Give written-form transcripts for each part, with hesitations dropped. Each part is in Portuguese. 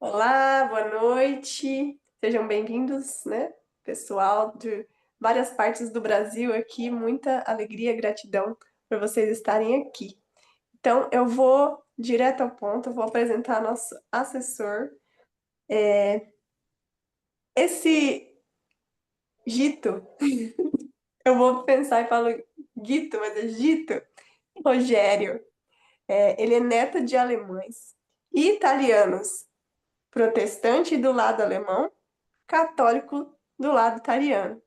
Olá, boa noite. Sejam bem-vindos, né? Pessoal de várias partes do Brasil aqui, muita alegria e gratidão por vocês estarem aqui. Então, eu vou direto ao ponto, eu vou apresentar nosso assessor. Esse Gito, eu vou pensar e falo Guito, mas é Gito. Rogério, ele é neto de alemães e italianos, protestante do lado alemão, católico do lado italiano.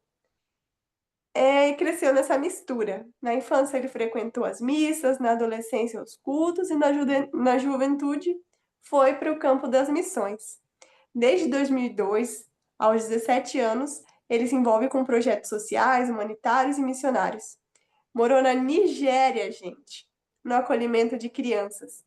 E cresceu nessa mistura. Na infância ele frequentou as missas, na adolescência os cultos e na juventude foi para o campo das missões. Desde 2002, aos 17 anos, ele se envolve com projetos sociais, humanitários e missionários. Morou na Nigéria, gente, no acolhimento de crianças.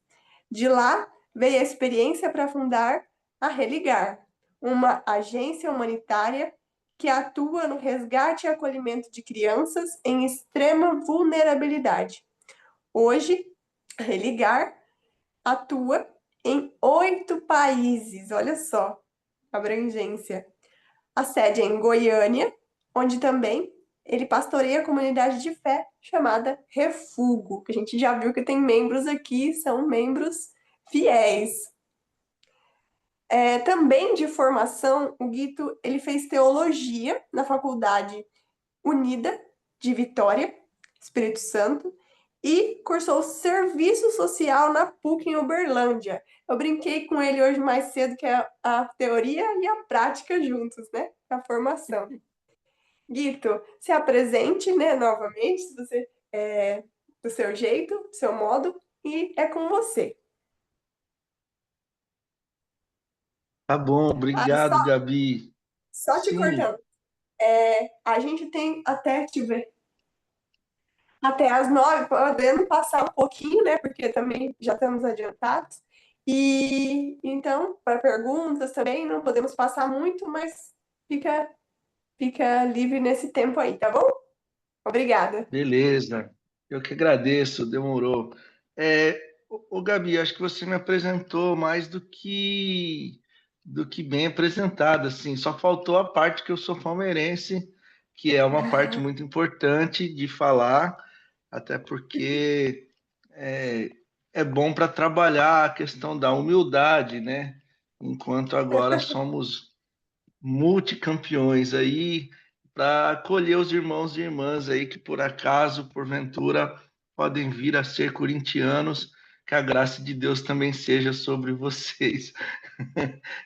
De lá veio a experiência para fundar a Religar, uma agência humanitária que atua no resgate e acolhimento de crianças em extrema vulnerabilidade. Hoje, a Religar atua em 8 países, olha só, a abrangência. A sede é em Goiânia, onde também ele pastoreia a comunidade de fé chamada Refúgio, que a gente já viu que tem membros aqui, são membros fiéis. Também de formação, o Guito ele fez teologia na Faculdade Unida de Vitória, Espírito Santo, e cursou serviço social na PUC em Uberlândia. Eu brinquei com ele hoje mais cedo que é a teoria e a prática juntos, né? A formação. Guito, se apresente, né, novamente, se você do seu jeito, do seu modo, e é com você. Tá bom, Ah, obrigado, Gabi. só te Sim, cortando. A gente tem até, deixa eu ver, até às 9, podendo passar um pouquinho, né? Porque também já estamos adiantados. E então, para perguntas também, não podemos passar muito, mas fica livre nesse tempo aí, tá bom? Obrigada. beleza. Eu que agradeço, demorou. Gabi, acho que você me apresentou mais do que bem apresentado, assim. Só faltou a parte que eu sou palmeirense, que é uma parte muito importante de falar, até porque é, é bom para trabalhar a questão da humildade, né? Enquanto agora somos multicampeões aí para acolher os irmãos e irmãs aí que por acaso, porventura, podem vir a ser corintianos, que a graça de Deus também seja sobre vocês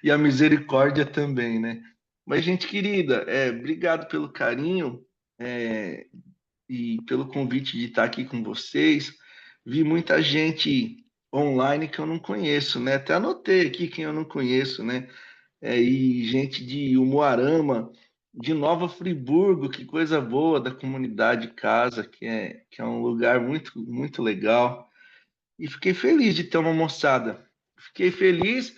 e a misericórdia também, né? Mas, gente querida, obrigado pelo carinho e pelo convite de estar aqui com vocês. Vi muita gente online que eu não conheço, né? Até anotei aqui quem eu não conheço, né? E gente de Umuarama, de Nova Friburgo, que coisa boa, da comunidade Casa, que é um lugar muito, muito legal. E fiquei feliz de ter uma moçada. Fiquei feliz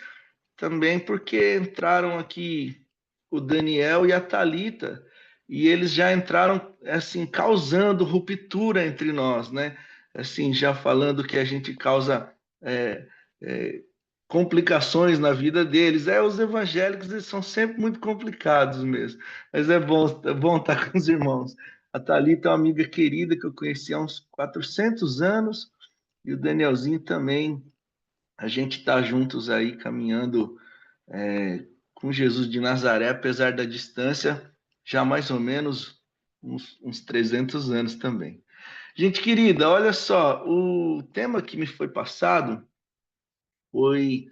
também porque entraram aqui o Daniel e a Thalita, e eles já entraram assim causando ruptura entre nós, né? Assim, já falando que a gente causa é, é, complicações na vida deles. Os evangélicos eles são sempre muito complicados mesmo, mas é bom estar com os irmãos. A Thalita é uma amiga querida que eu conheci há uns 400 anos, e o Danielzinho também. A gente está juntos aí caminhando com Jesus de Nazaré, apesar da distância, já mais ou menos uns 300 anos também. Gente querida, olha só, o tema que me foi passado foi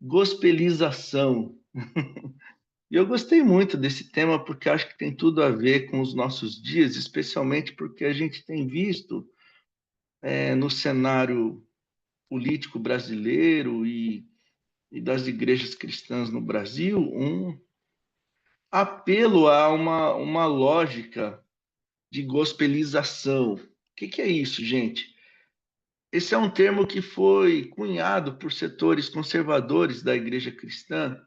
gospelização. E eu gostei muito desse tema porque acho que tem tudo a ver com os nossos dias, especialmente porque a gente tem visto no cenário político brasileiro e das igrejas cristãs no Brasil um apelo a uma lógica de gospelização. O que é isso, gente? Esse é um termo que foi cunhado por setores conservadores da igreja cristã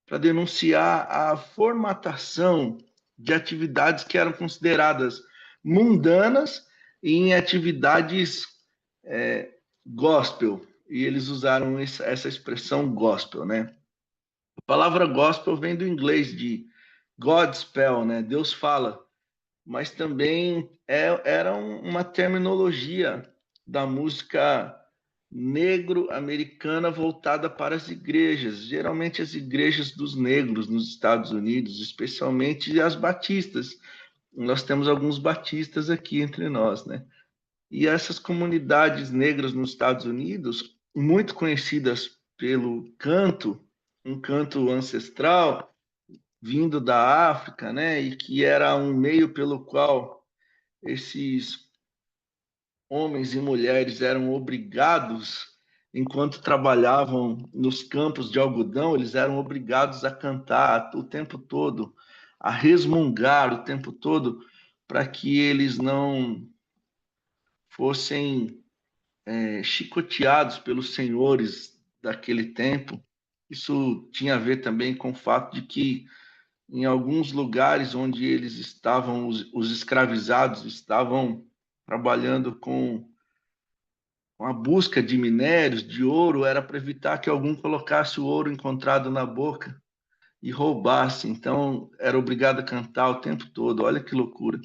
para denunciar a formatação de atividades que eram consideradas mundanas em atividades gospel. E eles usaram essa expressão gospel, né? A palavra gospel vem do inglês de Godspell, né? Deus fala, mas também era uma terminologia da música negro-americana voltada para as igrejas, geralmente as igrejas dos negros nos Estados Unidos, especialmente as batistas. Nós temos alguns batistas aqui entre nós, né? E essas comunidades negras nos Estados Unidos, muito conhecidas pelo canto, um canto ancestral vindo da África, né? E que era um meio pelo qual esses homens e mulheres eram obrigados, enquanto trabalhavam nos campos de algodão, eles eram obrigados a cantar o tempo todo, a resmungar o tempo todo, para que eles não fossem chicoteados pelos senhores daquele tempo. Isso tinha a ver também com o fato de que em alguns lugares onde eles estavam, os escravizados estavam trabalhando com a busca de minérios, de ouro, era para evitar que algum colocasse o ouro encontrado na boca e roubasse. Então, era obrigado a cantar o tempo todo. Olha que loucura.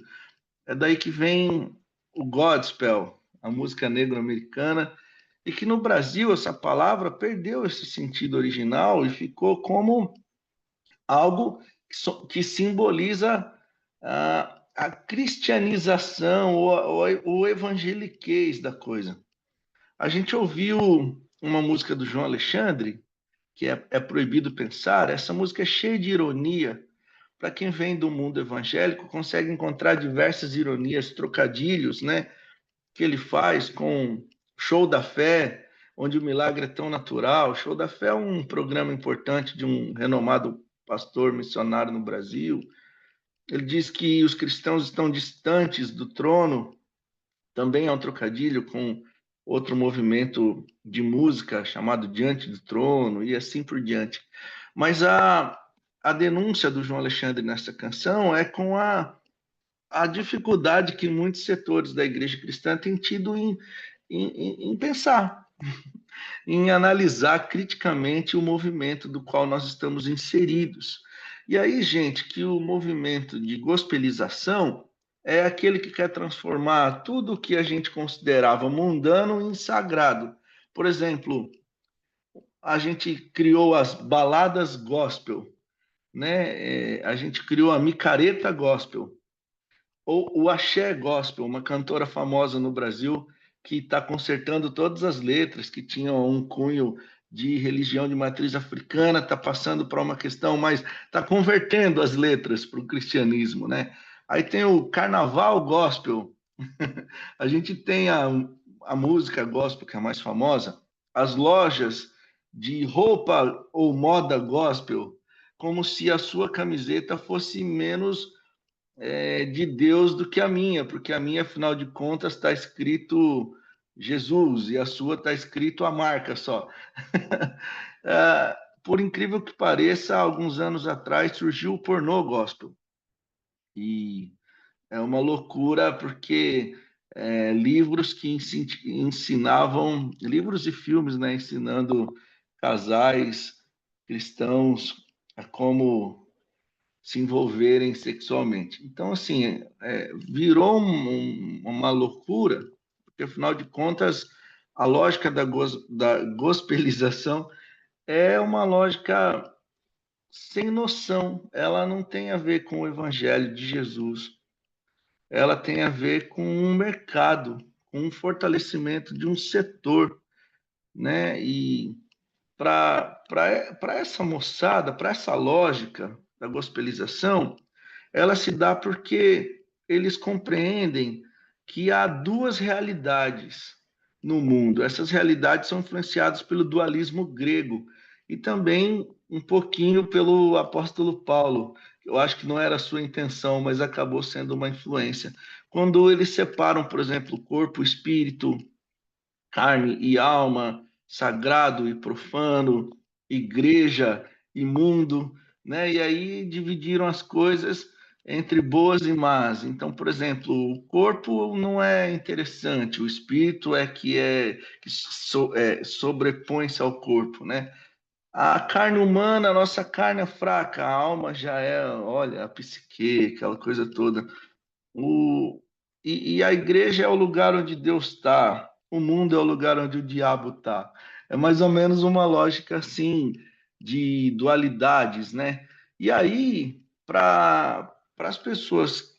É daí que vem o Godspell, a música negro-americana, e que no Brasil essa palavra perdeu esse sentido original e ficou como algo que simboliza a cristianização ou o evangeliquez da coisa. A gente ouviu uma música do João Alexandre, que é Proibido Pensar. Essa música é cheia de ironia. Para quem vem do mundo evangélico, consegue encontrar diversas ironias, trocadilhos, né? Que ele faz com Show da Fé, onde o milagre é tão natural. Show da Fé é um programa importante de um renomado pastor missionário no Brasil. Ele diz que os cristãos estão distantes do trono, também é um trocadilho com outro movimento de música chamado Diante do Trono e assim por diante. Mas a denúncia do João Alexandre nessa canção é com a dificuldade que muitos setores da igreja cristã têm tido em pensar, em analisar criticamente o movimento do qual nós estamos inseridos. E aí, gente, que o movimento de gospelização é aquele que quer transformar tudo o que a gente considerava mundano em sagrado. Por exemplo, a gente criou as baladas gospel, né? A gente criou a micareta gospel, ou o axé gospel, uma cantora famosa no Brasil que está consertando todas as letras que tinham um cunho de religião de matriz africana, está passando para uma questão mais, está convertendo as letras para o cristianismo, né? Aí tem o carnaval gospel, a gente tem a música gospel, que é a mais famosa, as lojas de roupa ou moda gospel, como se a sua camiseta fosse menos de Deus do que a minha, porque a minha, afinal de contas, está escrito Jesus e a sua está escrito a marca só. Por incrível que pareça, alguns anos atrás surgiu o pornô gospel. E é uma loucura porque livros que ensinavam, livros e filmes, né, ensinando casais cristãos a como se envolverem sexualmente. Então, assim, virou uma loucura, porque, afinal de contas, a lógica da gospelização é uma lógica sem noção. Ela não tem a ver com o evangelho de Jesus. Ela tem a ver com um mercado, com um fortalecimento de um setor, né? E para essa moçada, para essa lógica da gospelização, ela se dá porque eles compreendem que há duas realidades no mundo. Essas realidades são influenciadas pelo dualismo grego e também um pouquinho pelo apóstolo Paulo. Eu acho que não era a sua intenção, mas acabou sendo uma influência. Quando eles separam, por exemplo, corpo, espírito, carne e alma, sagrado e profano, igreja e mundo, né? E aí dividiram as coisas entre boas e más. Então, por exemplo, o corpo não é interessante, o espírito é que sobrepõe-se ao corpo, né? A carne humana, a nossa carne é fraca, a alma já é, olha, a psique, aquela coisa toda. O, e a igreja é o lugar onde Deus está, o mundo é o lugar onde o diabo está. É mais ou menos uma lógica assim de dualidades, né? E aí, para as pessoas,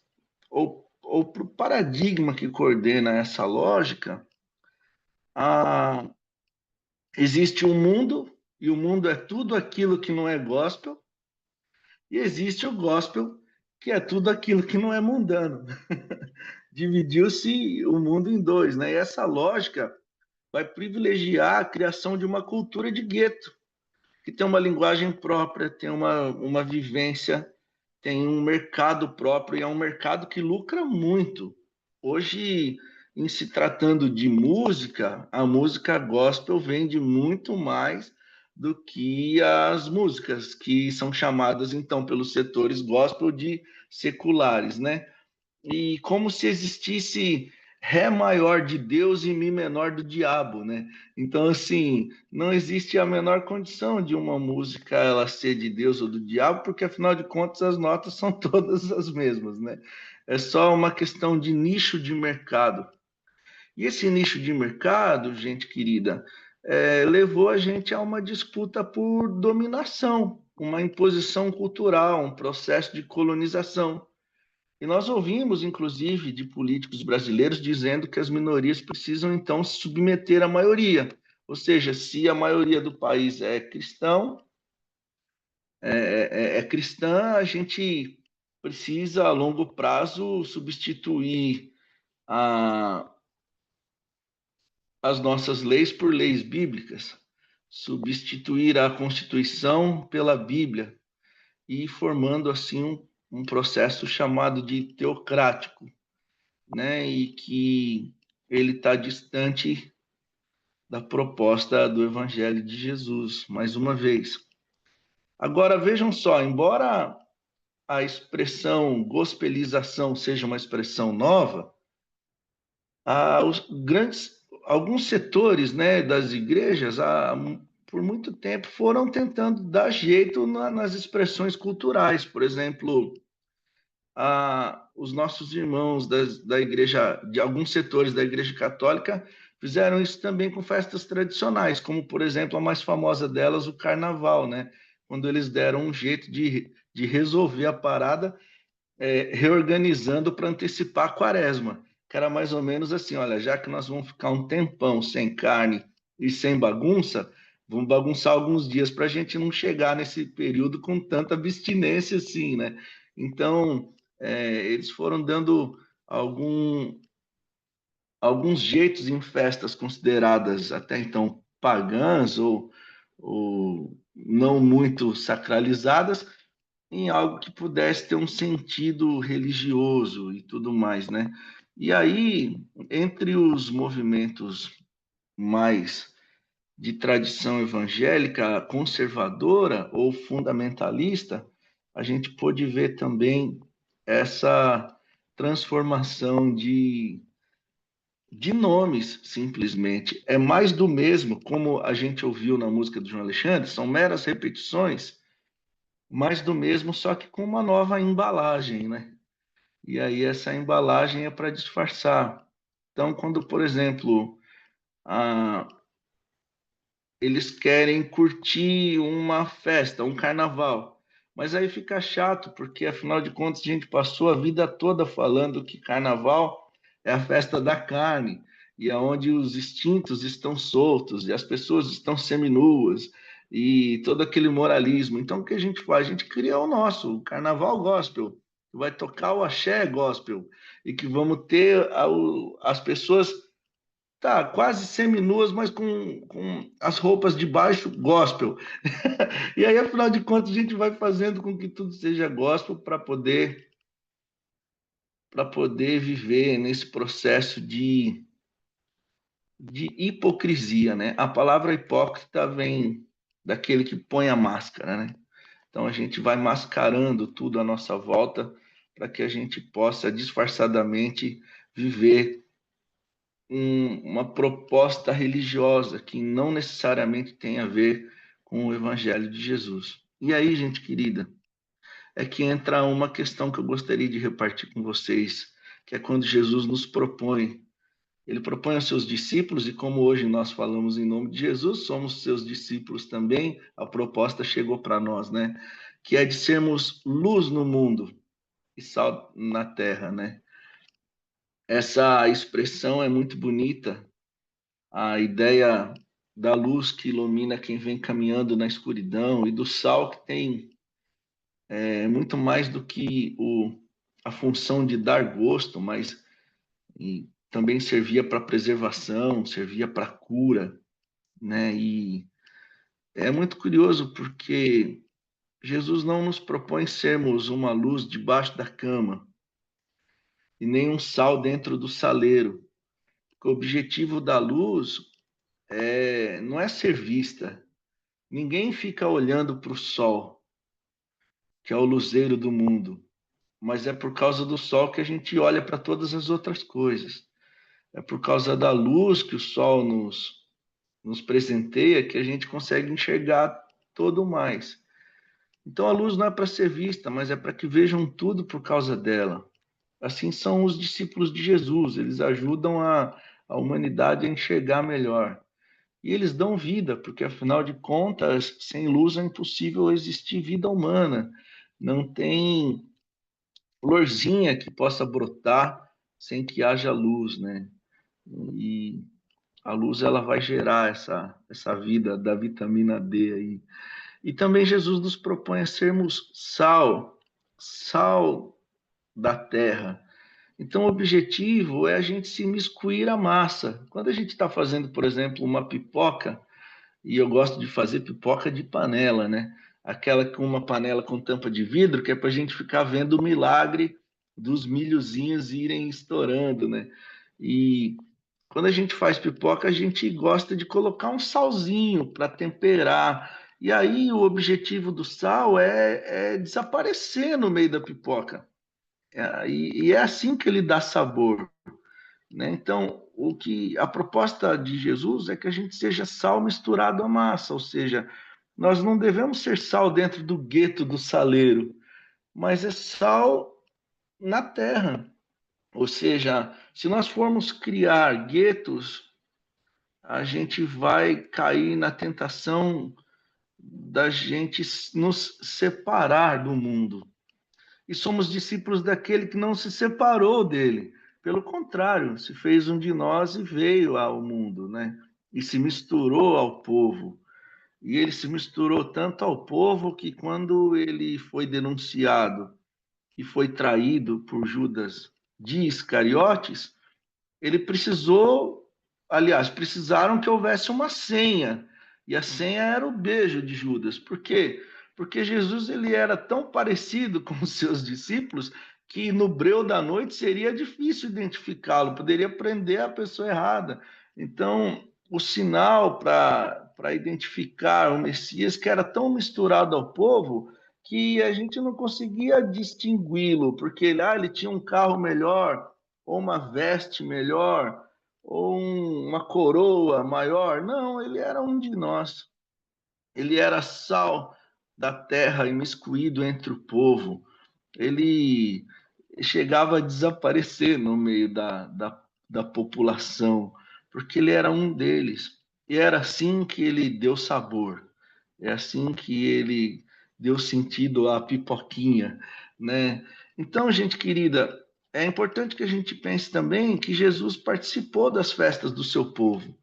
ou para o paradigma que coordena essa lógica, a, existe um mundo, e o mundo é tudo aquilo que não é gospel, e existe o gospel, que é tudo aquilo que não é mundano. Dividiu-se o mundo em dois, né? E essa lógica vai privilegiar a criação de uma cultura de gueto, que tem uma linguagem própria, tem uma vivência, tem um mercado próprio, e é um mercado que lucra muito. Hoje, em se tratando de música, a música gospel vende muito mais do que as músicas que são chamadas, então, pelos setores gospel de seculares, né? E como se existisse Ré maior de Deus e Mi menor do diabo, né? Então, assim, não existe a menor condição de uma música ela ser de Deus ou do diabo, porque afinal de contas as notas são todas as mesmas, né? É só uma questão de nicho de mercado. E esse nicho de mercado, gente querida, levou a gente a uma disputa por dominação, uma imposição cultural, um processo de colonização. E nós ouvimos, inclusive, de políticos brasileiros dizendo que as minorias precisam, então, se submeter à maioria. Ou seja, se a maioria do país é cristão, é cristã, a gente precisa, a longo prazo, substituir a, as nossas leis por leis bíblicas, substituir a Constituição pela Bíblia e formando, assim, um processo chamado de teocrático, né? E que ele está distante da proposta do Evangelho de Jesus, mais uma vez. Agora, vejam só, embora a expressão gospelização seja uma expressão nova, os grandes, alguns setores, né, das igrejas, por muito tempo, foram tentando dar jeito nas expressões culturais. Por exemplo, os nossos irmãos da igreja, de alguns setores da igreja católica, fizeram isso também com festas tradicionais, como, por exemplo, a mais famosa delas, o carnaval, né? Quando eles deram um jeito de resolver a parada, reorganizando para antecipar a quaresma, que era mais ou menos assim: olha, já que nós vamos ficar um tempão sem carne e sem bagunça, vamos bagunçar alguns dias para a gente não chegar nesse período com tanta abstinência assim, né? Então, eles foram dando algum, alguns jeitos em festas consideradas até então pagãs ou não muito sacralizadas, em algo que pudesse ter um sentido religioso e tudo mais, né? E aí, entre os movimentos mais de tradição evangélica conservadora ou fundamentalista, a gente pôde ver também essa transformação de nomes, simplesmente. É mais do mesmo, como a gente ouviu na música do João Alexandre, são meras repetições, mais do mesmo, só que com uma nova embalagem, né? E aí essa embalagem é para disfarçar. Então, quando, por exemplo, a, eles querem curtir uma festa, um carnaval, mas aí fica chato, porque afinal de contas a gente passou a vida toda falando que carnaval é a festa da carne, e é onde os instintos estão soltos, e as pessoas estão seminuas, e todo aquele moralismo. Então, o que a gente faz? A gente cria o nosso, o carnaval gospel, que vai tocar o axé gospel, e que vamos ter as pessoas tá quase seminuas, mas com as roupas de baixo gospel. E aí, afinal de contas, a gente vai fazendo com que tudo seja gospel para poder viver nesse processo de hipocrisia, né? A palavra hipócrita vem daquele que põe a máscara, né? Então a gente vai mascarando tudo à nossa volta para que a gente possa disfarçadamente viver uma proposta religiosa que não necessariamente tem a ver com o Evangelho de Jesus. E aí, gente querida, é que entra uma questão que eu gostaria de repartir com vocês, que é quando Jesus nos propõe. Ele propõe aos seus discípulos, e como hoje nós falamos em nome de Jesus, somos seus discípulos também, a proposta chegou para nós, né? Que é de sermos luz no mundo e sal na terra, né? Essa expressão é muito bonita, a ideia da luz que ilumina quem vem caminhando na escuridão e do sal que tem muito mais do que a função de dar gosto, mas também servia para preservação, servia para cura, né? E é muito curioso porque Jesus não nos propõe sermos uma luz debaixo da cama e nem um sal dentro do saleiro. O objetivo da luz não é ser vista. Ninguém fica olhando para o sol, que é o luzeiro do mundo, mas é por causa do sol que a gente olha para todas as outras coisas. É por causa da luz que o sol nos presenteia que a gente consegue enxergar todo mais. Então a luz não é para ser vista, mas é para que vejam tudo por causa dela. Assim são os discípulos de Jesus, eles ajudam a humanidade a enxergar melhor. E eles dão vida, porque afinal de contas, sem luz é impossível existir vida humana. Não tem florzinha que possa brotar sem que haja luz, né? E a luz ela vai gerar essa vida da vitamina D aí. E também Jesus nos propõe a sermos sal, sal da terra. Então, o objetivo é a gente se miscuir à massa. Quando a gente está fazendo, por exemplo, uma pipoca, e eu gosto de fazer pipoca de panela, né? Aquela com uma panela com tampa de vidro, que é para a gente ficar vendo o milagre dos milhozinhos irem estourando, né? E quando a gente faz pipoca, a gente gosta de colocar um salzinho para temperar. E aí o objetivo do sal é desaparecer no meio da pipoca. E é assim que ele dá sabor, né? Então, a proposta de Jesus é que a gente seja sal misturado à massa, ou seja, nós não devemos ser sal dentro do gueto do saleiro, mas é sal na terra. Ou seja, se nós formos criar guetos, a gente vai cair na tentação da gente nos separar do mundo. E somos discípulos daquele que não se separou dele. Pelo contrário, se fez um de nós e veio ao mundo, né? E se misturou ao povo. E ele se misturou tanto ao povo que quando ele foi denunciado e foi traído por Judas de Iscariotes, ele precisou, aliás, precisaram que houvesse uma senha. E a senha era o beijo de Judas. Por quê? Porque Jesus ele era tão parecido com os seus discípulos que no breu da noite seria difícil identificá-lo, poderia prender a pessoa errada. Então, o sinal para identificar o Messias, que era tão misturado ao povo, que a gente não conseguia distingui-lo, porque ele tinha um carro melhor, ou uma veste melhor, ou uma coroa maior. Não, ele era um de nós. Ele era sal da terra, imiscuído entre o povo. Ele chegava a desaparecer no meio da população, porque ele era um deles. E era assim que ele deu sabor. É assim que ele deu sentido à pipoquinha, né? Então, gente querida, é importante que a gente pense também que Jesus participou das festas do seu povo,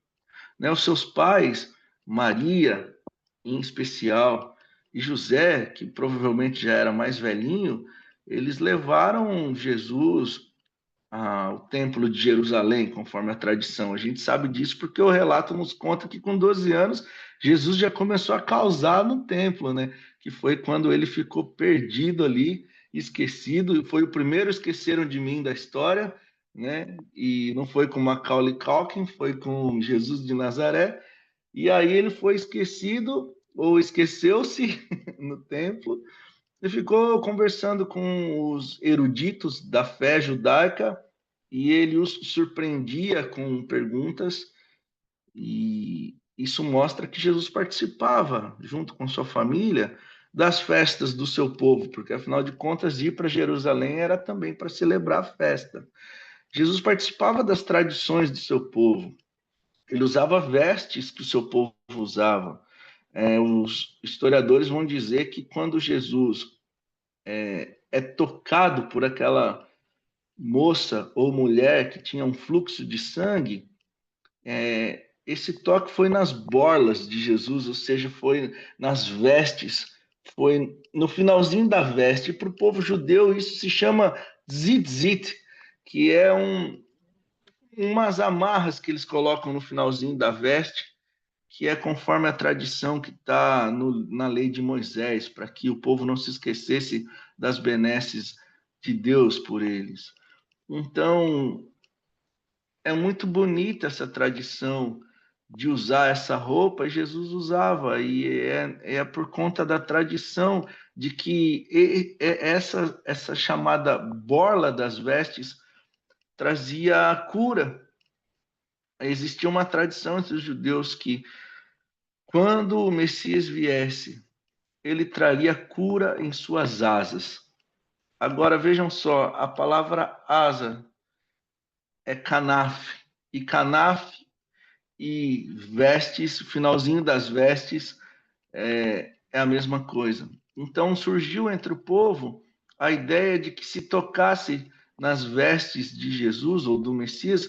né? Os seus pais, Maria, em especial, e José, que provavelmente já era mais velhinho, eles levaram Jesus ao Templo de Jerusalém, conforme a tradição. A gente sabe disso porque o relato nos conta que com 12 anos Jesus já começou a causar no templo, né? Que foi quando ele ficou perdido ali, esquecido, foi o primeiro esqueceram de mim da história, né? E não foi com Macaulay Culkin, foi com Jesus de Nazaré. E aí ele foi esquecido ou esqueceu-se no templo e ficou conversando com os eruditos da fé judaica e ele os surpreendia com perguntas e isso mostra que Jesus participava, junto com sua família, das festas do seu povo, porque afinal de contas, ir para Jerusalém era também para celebrar a festa. Jesus participava das tradições do seu povo, ele usava vestes que o seu povo usava. Os historiadores vão dizer que quando Jesus é tocado por aquela moça ou mulher que tinha um fluxo de sangue, esse toque foi nas borlas de Jesus, ou seja, foi nas vestes, foi no finalzinho da veste. Para o povo judeu, isso se chama tzitzit, que é umas amarras que eles colocam no finalzinho da veste, que é conforme a tradição que está na lei de Moisés, para que o povo não se esquecesse das benesses de Deus por eles. Então, é muito bonita essa tradição de usar essa roupa, Jesus usava, e é por conta da tradição de que essa chamada borla das vestes trazia a cura. Existia uma tradição entre os judeus que, quando o Messias viesse, ele traria cura em suas asas. Agora vejam só, a palavra asa é canaf, e canaf e vestes, o finalzinho das vestes é a mesma coisa. Então surgiu entre o povo a ideia de que se tocasse nas vestes de Jesus ou do Messias,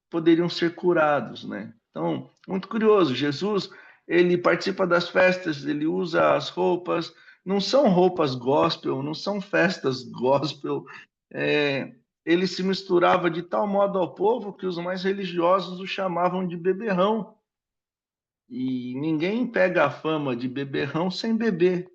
poderiam ser curados, né? Então, muito curioso, Jesus, ele participa das festas, ele usa as roupas, não são roupas gospel, não são festas gospel, ele se misturava de tal modo ao povo que os mais religiosos o chamavam de beberrão. E ninguém pega a fama de beberrão sem beber,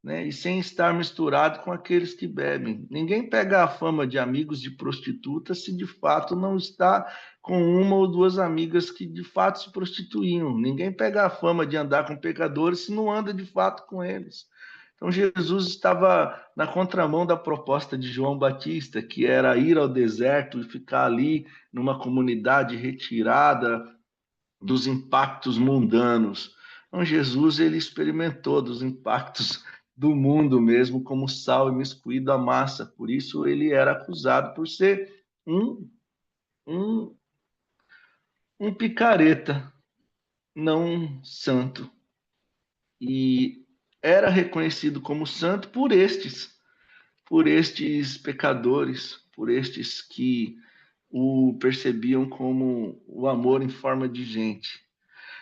né? E sem estar misturado com aqueles que bebem. Ninguém pega a fama de amigos de prostituta se de fato não está com uma ou duas amigas que de fato se prostituíam. Ninguém pega a fama de andar com pecadores se não anda de fato com eles. Então Jesus estava na contramão da proposta de João Batista, que era ir ao deserto e ficar ali numa comunidade retirada dos impactos mundanos. Então, Jesus ele experimentou dos impactos do mundo mesmo, como sal imiscuído à massa. Por isso ele era acusado por ser um, um picareta, não um santo. E era reconhecido como santo por estes pecadores, por estes que o percebiam como o amor em forma de gente.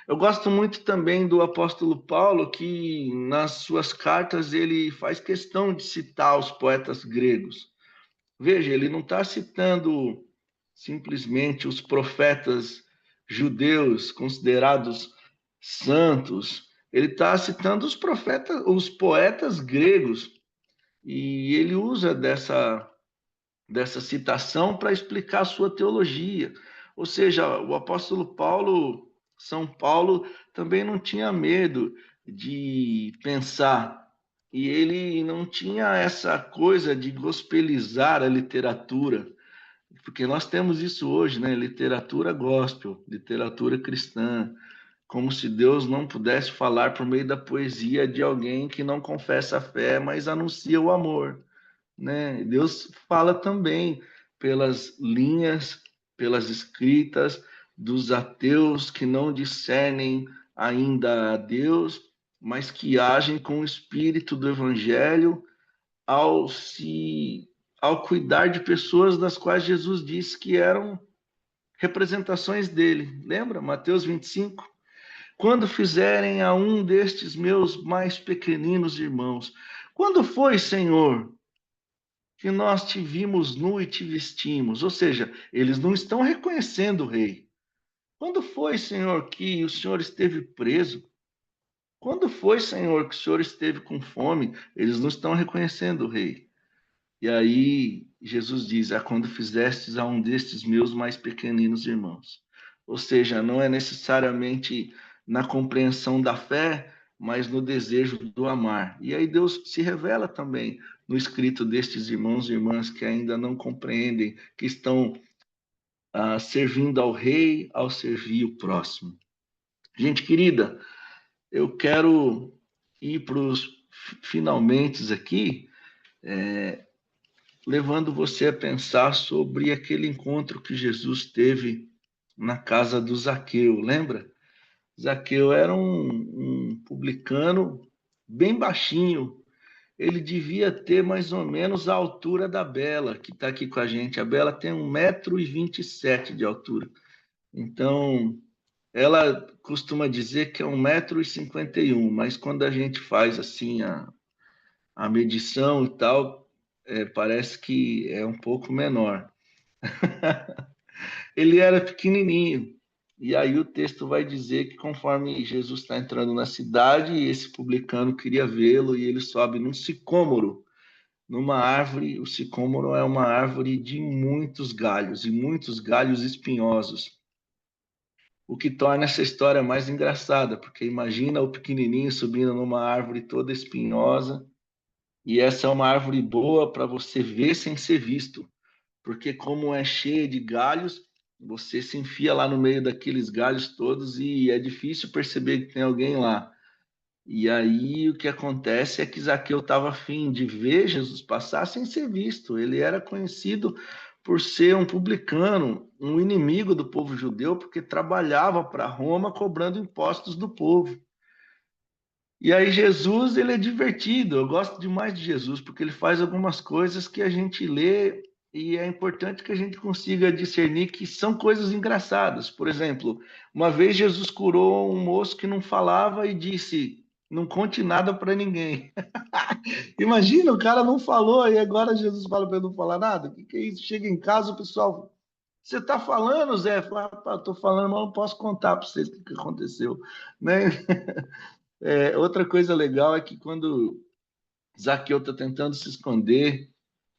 Eu gosto muito também do apóstolo Paulo, que nas suas cartas ele faz questão de citar os poetas gregos. Veja, ele não está citando simplesmente os profetas judeus considerados santos, ele está citando os profetas, os poetas gregos, e ele usa dessa citação para explicar a sua teologia. Ou seja, o apóstolo Paulo, São Paulo, também não tinha medo de pensar. E ele não tinha essa coisa de gospelizar a literatura, porque nós temos isso hoje, né? Literatura gospel, literatura cristã, como se Deus não pudesse falar por meio da poesia de alguém que não confessa a fé, mas anuncia o amor, né? Deus fala também pelas linhas, pelas escritas dos ateus que não discernem ainda a Deus, mas que agem com o espírito do evangelho ao se ao cuidar de pessoas das quais Jesus disse que eram representações dele. Lembra? Mateus 25. Quando fizerem a um destes meus mais pequeninos irmãos. Quando foi, Senhor, que nós te vimos nu e te vestimos? Ou seja, eles não estão reconhecendo o rei. Quando foi, Senhor, que o Senhor esteve preso? Quando foi, Senhor, que o Senhor esteve com fome? Eles não estão reconhecendo o rei. E aí Jesus diz: é quando fizestes a um destes meus mais pequeninos irmãos. Ou seja, não é necessariamente na compreensão da fé, mas no desejo do amar. E aí Deus se revela também no escrito destes irmãos e irmãs que ainda não compreendem, que estão servindo ao rei ao servir o próximo. Gente querida, eu quero ir para os finalmente aqui, levando você a pensar sobre aquele encontro que Jesus teve na casa do Zaqueu, lembra? Zaqueu era um publicano bem baixinho. Ele devia ter mais ou menos a altura da Bela, que está aqui com a gente. A Bela tem 1,27 m de altura. Então, ela costuma dizer que é 1,51 m, mas quando a gente faz assim a medição e tal, parece que é um pouco menor. Ele era pequenininho. E aí o texto vai dizer que conforme Jesus está entrando na cidade, esse publicano queria vê-lo e ele sobe num sicômoro, numa árvore. O sicômoro é uma árvore de muitos galhos e muitos galhos espinhosos. O que torna essa história mais engraçada, porque imagina o pequenininho subindo numa árvore toda espinhosa, e essa é uma árvore boa para você ver sem ser visto, porque como é cheia de galhos, você se enfia lá no meio daqueles galhos todos e é difícil perceber que tem alguém lá. E aí o que acontece é que Zaqueu estava afim de ver Jesus passar sem ser visto. Ele era conhecido por ser um publicano, um inimigo do povo judeu, porque trabalhava para Roma cobrando impostos do povo. E aí Jesus, ele é divertido. Eu gosto demais de Jesus, porque ele faz algumas coisas que a gente lê e é importante que a gente consiga discernir que são coisas engraçadas. Por exemplo, uma vez Jesus curou um moço que não falava e disse: "Não conte nada para ninguém". Imagina, o cara não falou e agora Jesus fala para ele não falar nada. O que é isso? Chega em casa, o pessoal: "Você está falando, Zé?" Fala: "Estou falando, mas não posso contar para vocês o que aconteceu", né? Outra coisa legal é que quando Zaqueu está tentando se esconder,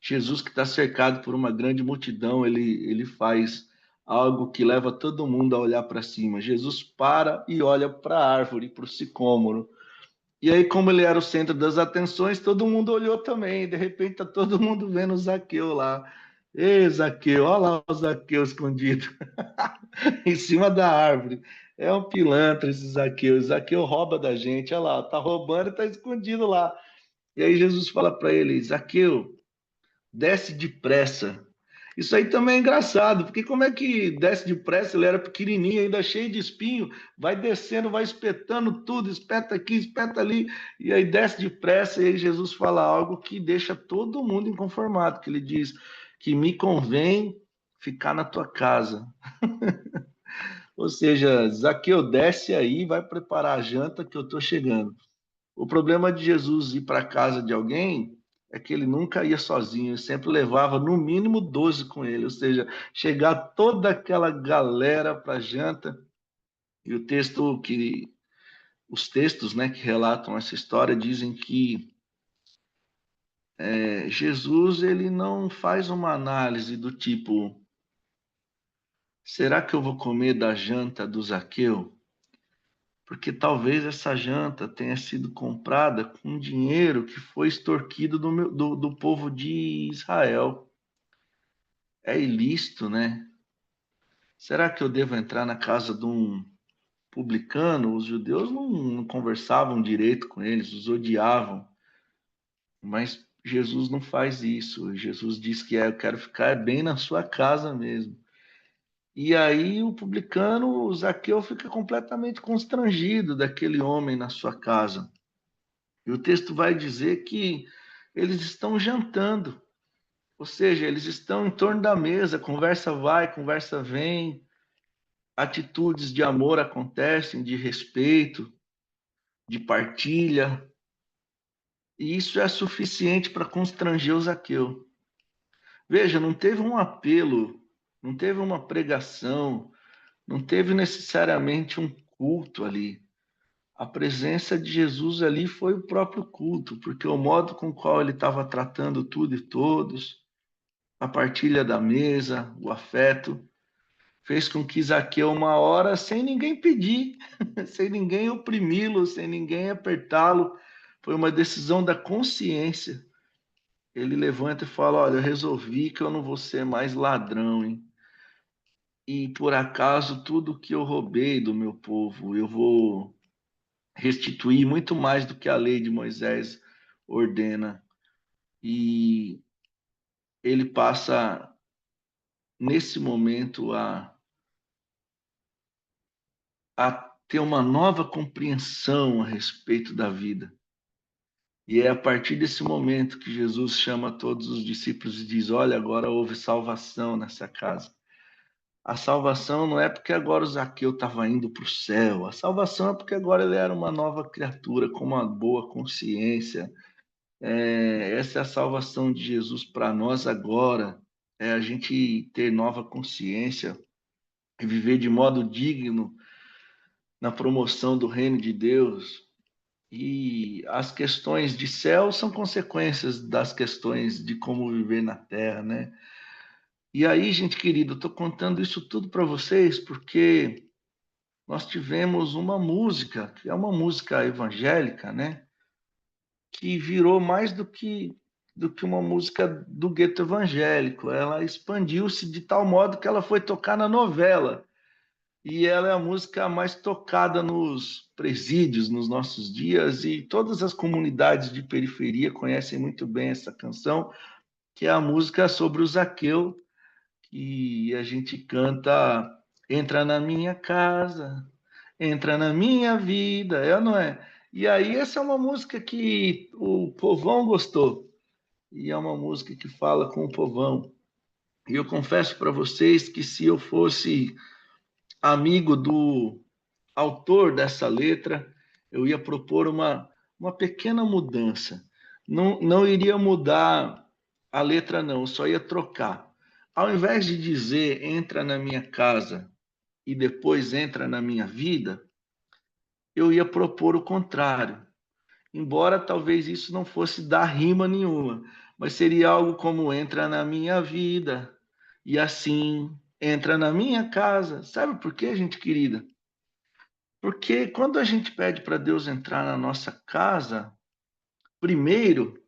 Jesus, que está cercado por uma grande multidão, ele faz algo que leva todo mundo a olhar para cima. Jesus para e olha para a árvore, para o sicômoro. E aí, como ele era o centro das atenções, todo mundo olhou também. De repente, está todo mundo vendo o Zaqueu lá. Ei, Zaqueu, olha lá o Zaqueu escondido em cima da árvore. É um pilantra esse Zaqueu. O Zaqueu rouba da gente. Olha lá, tá roubando e tá escondido lá. E aí Jesus fala para ele: Zaqueu, desce depressa. Isso aí também é engraçado, porque como é que desce depressa? Ele era pequenininho, ainda cheio de espinho, vai descendo, vai espetando tudo, espeta aqui, espeta ali, e aí desce depressa. E aí Jesus fala algo que deixa todo mundo inconformado, que ele diz que me convém ficar na tua casa. Ou seja, Zaqueu, desce aí, vai preparar a janta que eu estou chegando. O problema de Jesus ir para a casa de alguém é que ele nunca ia sozinho, ele sempre levava no mínimo 12 com ele, ou seja, chegar toda aquela galera para a janta. E os textos, né, que relatam essa história dizem que Jesus ele não faz uma análise do tipo, será que eu vou comer da janta do Zaqueu? Porque talvez essa janta tenha sido comprada com dinheiro que foi extorquido do povo de Israel. É ilícito, né? Será que eu devo entrar na casa de um publicano? Os judeus não conversavam direito com eles, os odiavam. Mas Jesus não faz isso. Jesus diz que eu quero ficar bem na sua casa mesmo. E aí o publicano, o Zaqueu, fica completamente constrangido daquele homem na sua casa. E o texto vai dizer que eles estão jantando, ou seja, eles estão em torno da mesa, conversa vai, conversa vem, atitudes de amor acontecem, de respeito, de partilha, e isso é suficiente para constranger o Zaqueu. Veja, não teve um apelo, não teve uma pregação, não teve necessariamente um culto ali. A presença de Jesus ali foi o próprio culto, porque o modo com o qual ele estava tratando tudo e todos, a partilha da mesa, o afeto, fez com que Zaqueu, uma hora, sem ninguém pedir, sem ninguém oprimi-lo, sem ninguém apertá-lo, foi uma decisão da consciência. Ele levanta e fala: "Olha, eu resolvi que eu não vou ser mais ladrão, hein? e por acaso tudo que eu roubei do meu povo, eu vou restituir muito mais do que a lei de Moisés ordena. E ele passa, nesse momento, a ter uma nova compreensão a respeito da vida. E é a partir desse momento que Jesus chama todos os discípulos e diz: Olha, agora houve salvação nessa casa. A salvação não é porque agora o Zaqueu estava indo para o céu. A salvação é porque agora ele era uma nova criatura com uma boa consciência. Essa é a salvação de Jesus para nós agora. É a gente ter nova consciência e viver de modo digno na promoção do reino de Deus. E as questões de céu são consequências das questões de como viver na terra, né? E aí, gente querida, eu estou contando isso tudo para vocês porque nós tivemos uma música, que é uma música evangélica, né? Que virou mais do que uma música do gueto evangélico. Ela expandiu-se de tal modo que ela foi tocar na novela. E ela é a música mais tocada nos presídios nos nossos dias, e todas as comunidades de periferia conhecem muito bem essa canção, que é a música sobre o Zaqueu, que a gente canta: entra na minha casa, entra na minha vida, é ou não é? E aí essa é uma música que o povão gostou, e é uma música que fala com o povão. E eu confesso para vocês que se eu fosse amigo do autor dessa letra, eu ia propor uma pequena mudança. Não, não iria mudar a letra, não, só ia trocar. Ao invés de dizer entra na minha casa e depois entra na minha vida, eu ia propor o contrário. Embora talvez isso não fosse dar rima nenhuma, mas seria algo como entra na minha vida e assim entra na minha casa. Sabe por quê, gente querida? Porque quando a gente pede para Deus entrar na nossa casa, primeiro,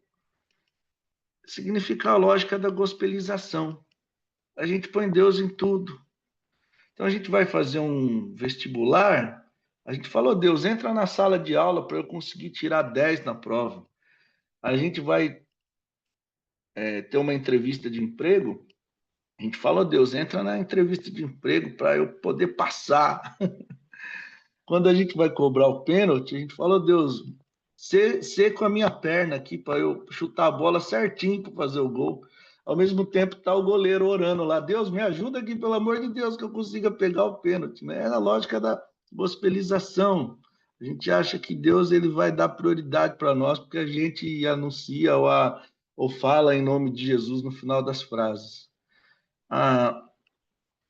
significa a lógica da gospelização. A gente põe Deus em tudo. Então a gente vai fazer um vestibular, a gente falou: Deus, entra na sala de aula para eu conseguir tirar 10 na prova. A gente vai ter uma entrevista de emprego, a gente fala: Deus, entra na entrevista de emprego para eu poder passar. Quando a gente vai cobrar o pênalti, a gente fala: Deus, ser com a minha perna aqui para eu chutar a bola certinho para fazer o gol. Ao mesmo tempo está o goleiro orando lá: Deus, me ajuda aqui, pelo amor de Deus, que eu consiga pegar o pênalti. Né? É a lógica da gospelização. A gente acha que Deus ele vai dar prioridade para nós porque a gente anuncia ou fala em nome de Jesus no final das frases. Ah,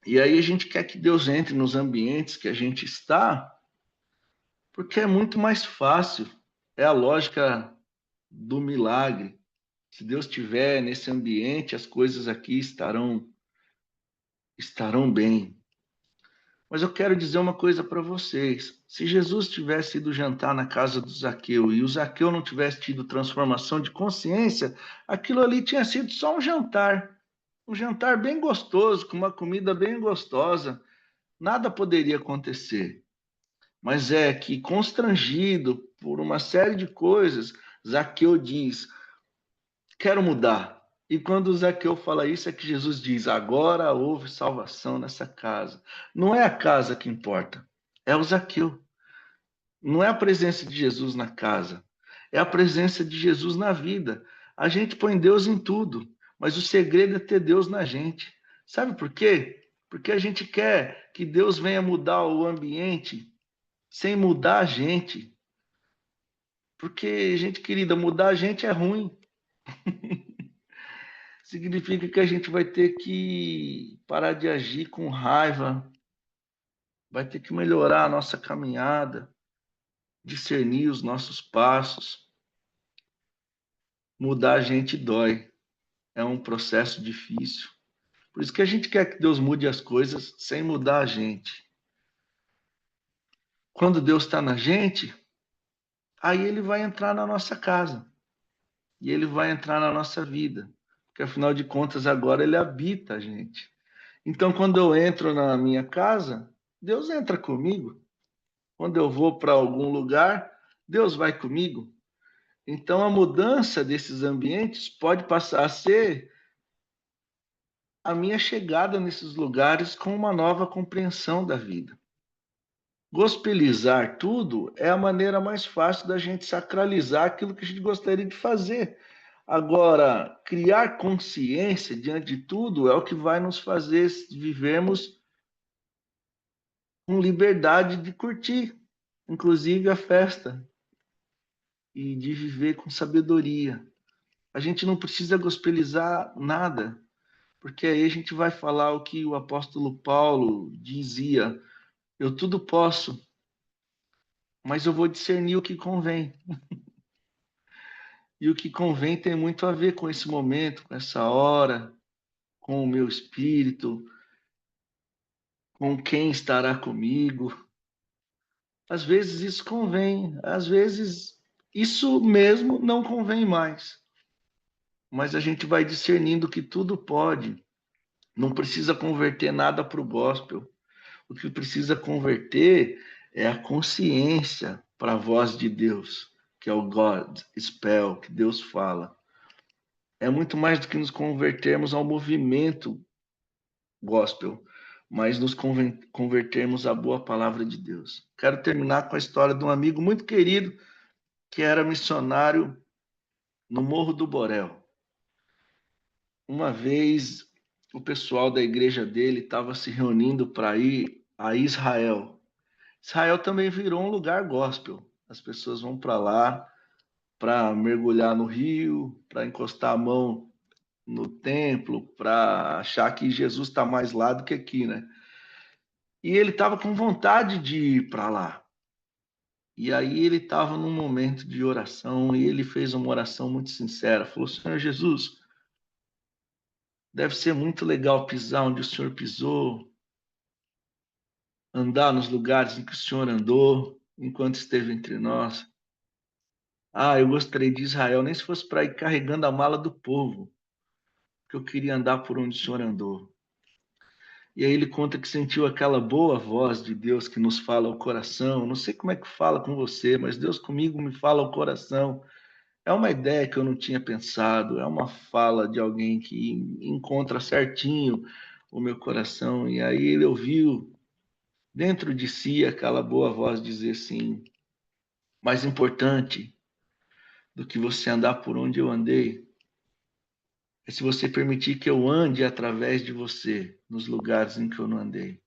e aí a gente quer que Deus entre nos ambientes que a gente está, porque é muito mais fácil. É a lógica do milagre. Se Deus estiver nesse ambiente, as coisas aqui estarão bem. Mas eu quero dizer uma coisa para vocês. Se Jesus tivesse ido jantar na casa do Zaqueu e o Zaqueu não tivesse tido transformação de consciência, aquilo ali tinha sido só um jantar. Um jantar bem gostoso, com uma comida bem gostosa. Nada poderia acontecer. Mas é que, constrangido por uma série de coisas, Zaqueu diz: quero mudar. E quando Zaqueu fala isso, é que Jesus diz: agora houve salvação nessa casa. Não é a casa que importa, é o Zaqueu. Não é a presença de Jesus na casa, é a presença de Jesus na vida. A gente põe Deus em tudo, mas o segredo é ter Deus na gente. Sabe por quê? Porque a gente quer que Deus venha mudar o ambiente sem mudar a gente. Porque, gente querida, mudar a gente é ruim. Significa que a gente vai ter que parar de agir com raiva, vai ter que melhorar a nossa caminhada, discernir os nossos passos. Mudar a gente dói, é um processo difícil. Por isso que a gente quer que Deus mude as coisas sem mudar a gente. Quando Deus está na gente, aí ele vai entrar na nossa casa e ele vai entrar na nossa vida, porque afinal de contas agora ele habita a gente. Então, quando eu entro na minha casa, Deus entra comigo. Quando eu vou para algum lugar, Deus vai comigo. Então, a mudança desses ambientes pode passar a ser a minha chegada nesses lugares com uma nova compreensão da vida. Gospelizar tudo é a maneira mais fácil da gente sacralizar aquilo que a gente gostaria de fazer. Agora, criar consciência diante de tudo é o que vai nos fazer vivermos com liberdade de curtir, inclusive a festa, e de viver com sabedoria. A gente não precisa gospelizar nada, porque aí a gente vai falar o que o apóstolo Paulo dizia: eu tudo posso, mas eu vou discernir o que convém. E o que convém tem muito a ver com esse momento, com essa hora, com o meu espírito, com quem estará comigo. Às vezes isso convém, às vezes isso mesmo não convém mais. Mas a gente vai discernindo que tudo pode. Não precisa converter nada para o gospel. O que precisa converter é a consciência para a voz de Deus, que é o God Spell, que Deus fala. É muito mais do que nos convertermos ao movimento gospel, mas nos convertermos à boa palavra de Deus. Quero terminar com a história de um amigo muito querido que era missionário no Morro do Borel. Uma vez o pessoal da igreja dele estava se reunindo para ir a Israel. Israel também virou um lugar gospel. As pessoas vão para lá para mergulhar no rio, para encostar a mão no templo, para achar que Jesus está mais lá do que aqui, né? E ele estava com vontade de ir para lá. E aí ele estava num momento de oração e ele fez uma oração muito sincera. Falou: Senhor Jesus, deve ser muito legal pisar onde o Senhor pisou, andar nos lugares em que o Senhor andou enquanto esteve entre nós. Ah, eu gostaria de Israel, nem se fosse para ir carregando a mala do povo, que eu queria andar por onde o Senhor andou. E aí ele conta que sentiu aquela boa voz de Deus que nos fala ao coração. Não sei como é que fala com você, mas Deus comigo me fala ao coração. É uma ideia que eu não tinha pensado, é uma fala de alguém que encontra certinho o meu coração. E aí ele ouviu dentro de si aquela boa voz dizer assim: mais importante do que você andar por onde eu andei é se você permitir que eu ande através de você nos lugares em que eu não andei.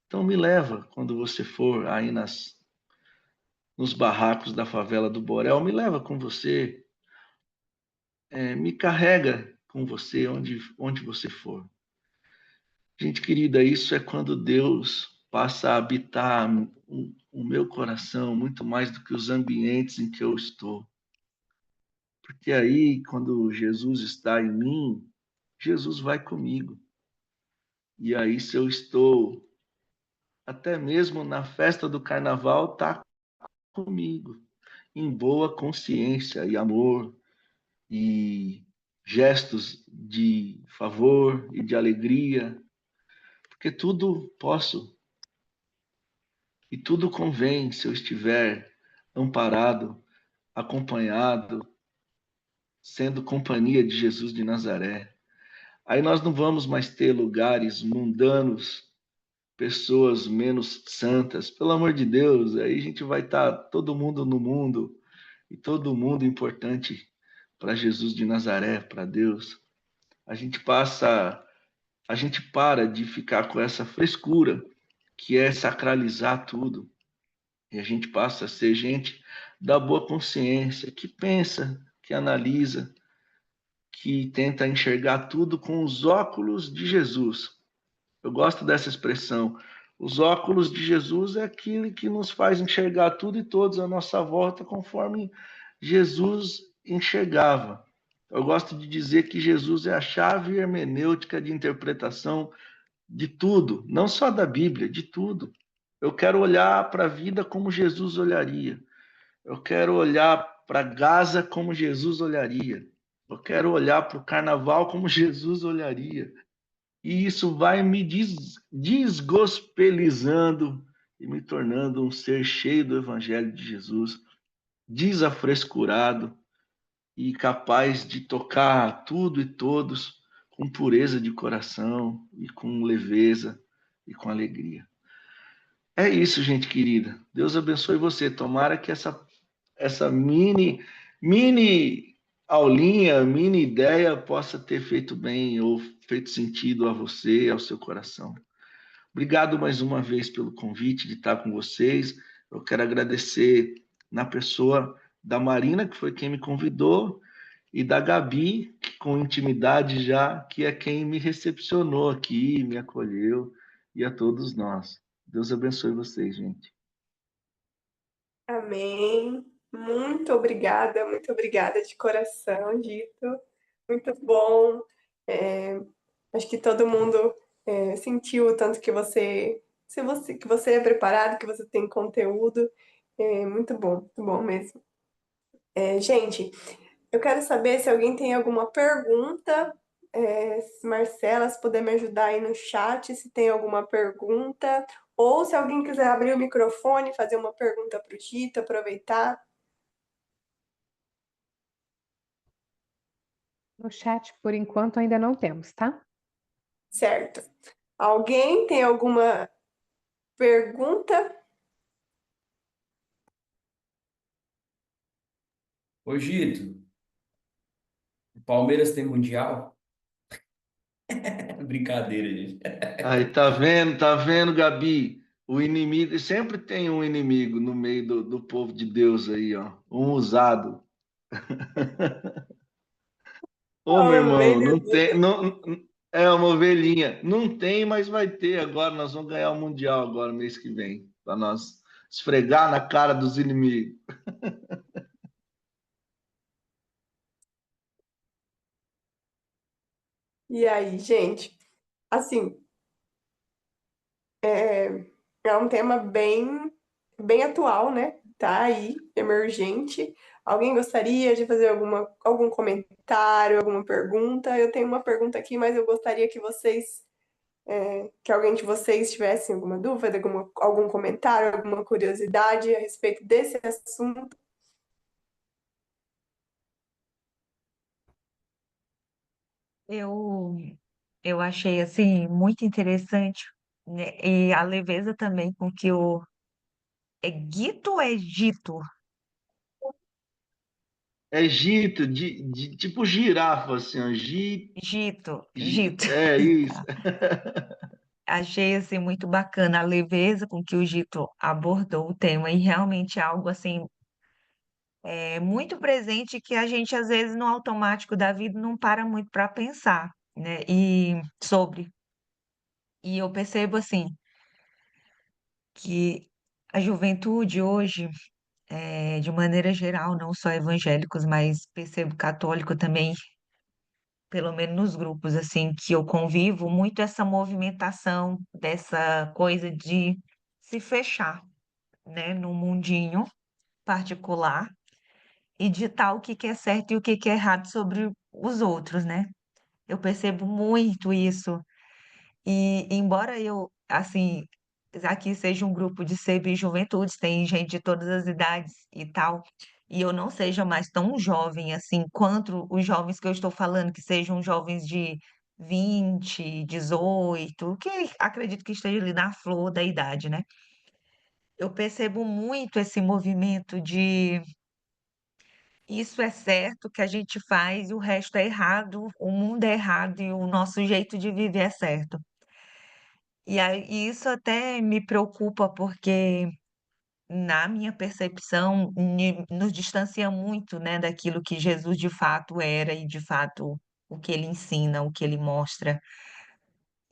Então me leva quando você for aí nos barracos da favela do Borel, me leva com você, me carrega com você onde você for. Gente querida, isso é quando Deus passa a habitar o meu coração muito mais do que os ambientes em que eu estou. Porque aí, quando Jesus está em mim, Jesus vai comigo. E aí, se eu estou até mesmo na festa do carnaval, está comigo, em boa consciência e amor e gestos de favor e de alegria, porque tudo posso e tudo convém se eu estiver amparado, acompanhado, sendo companhia de Jesus de Nazaré. Aí nós não vamos mais ter lugares mundanos, pessoas menos santas, pelo amor de Deus, aí a gente vai estar todo mundo no mundo e todo mundo importante para Jesus de Nazaré, para Deus. A gente passa, a gente para de ficar com essa frescura que é sacralizar tudo. E a gente passa a ser gente da boa consciência, que pensa, que analisa, que tenta enxergar tudo com os óculos de Jesus. Eu gosto dessa expressão. Os óculos de Jesus é aquilo que nos faz enxergar tudo e todos à nossa volta conforme Jesus enxergava. Eu gosto de dizer que Jesus é a chave hermenêutica de interpretação de tudo, não só da Bíblia, de tudo. Eu quero olhar para a vida como Jesus olharia. Eu quero olhar para Gaza como Jesus olharia. Eu quero olhar para o carnaval como Jesus olharia. e isso vai me desgospelizando e me tornando um ser cheio do Evangelho de Jesus, desafrescurado e capaz de tocar tudo e todos com pureza de coração e com leveza e com alegria. É isso, gente querida. Deus abençoe você. Tomara que essa mini aulinha, mini ideia possa ter feito bem ou feito sentido a você, ao seu coração. Obrigado mais uma vez pelo convite de estar com vocês. Eu quero agradecer na pessoa da Marina, que foi quem me convidou, e da Gabi, que com intimidade já, que é quem me recepcionou aqui, me acolheu, e a todos nós. Deus abençoe vocês, gente. Amém. Muito obrigada de coração, Dito. Muito bom. É, acho que todo mundo sentiu o tanto que que você é preparado, que você tem conteúdo. É, muito bom mesmo. Gente, eu quero saber se alguém tem alguma pergunta. Se Marcela, se puder me ajudar aí no chat, se tem alguma pergunta. Ou se alguém quiser abrir o microfone, fazer uma pergunta para o Tito, aproveitar. No chat, por enquanto, ainda não temos, tá? Certo. Alguém tem alguma pergunta? Ô, Gito, o Palmeiras tem mundial? Brincadeira, gente. Aí, tá vendo, Gabi? O inimigo, sempre tem um inimigo no meio do povo de Deus aí, ó. Um usado. Ô, meu irmão, não tem, Ovelha. não, é uma ovelhinha. Não tem, mas vai ter agora. Nós vamos ganhar o Mundial agora, mês que vem, para nós esfregar na cara dos inimigos. E aí, gente? Assim, é, é um tema bem atual, né? Tá aí, emergente. Alguém gostaria de fazer algum comentário, alguma pergunta? Eu tenho uma pergunta aqui, mas eu gostaria que alguém de vocês tivesse alguma dúvida, algum comentário, alguma curiosidade a respeito desse assunto. Eu, eu achei assim muito interessante, né? E a leveza também com que o é Guito ou é Gito? É Gito, tipo girafa, assim, ó. Gito. É isso. Tá. Achei assim muito bacana a leveza com que o Gito abordou o tema e realmente é algo assim muito presente que a gente às vezes no automático da vida não para muito para pensar, né? E sobre. E eu percebo assim que a juventude hoje de maneira geral, não só evangélicos, mas percebo católico também, pelo menos nos grupos assim que eu convivo, muito essa movimentação dessa coisa de se fechar, né, no mundinho particular e ditar o que que é certo e o que que é errado sobre os outros, né? Eu percebo muito isso. E embora eu, assim, aqui seja um grupo de semi juventudes, tem gente de todas as idades e tal, e eu não seja mais tão jovem assim quanto os jovens que eu estou falando, que sejam jovens de 20, 18, que acredito que esteja ali na flor da idade, né? Eu percebo muito esse movimento de isso é certo que a gente faz e o resto é errado, o mundo é errado e o nosso jeito de viver é certo. E aí, isso até me preocupa, porque, na minha percepção, nos distancia muito, né, daquilo que Jesus de fato era e de fato o que ele ensina, o que ele mostra.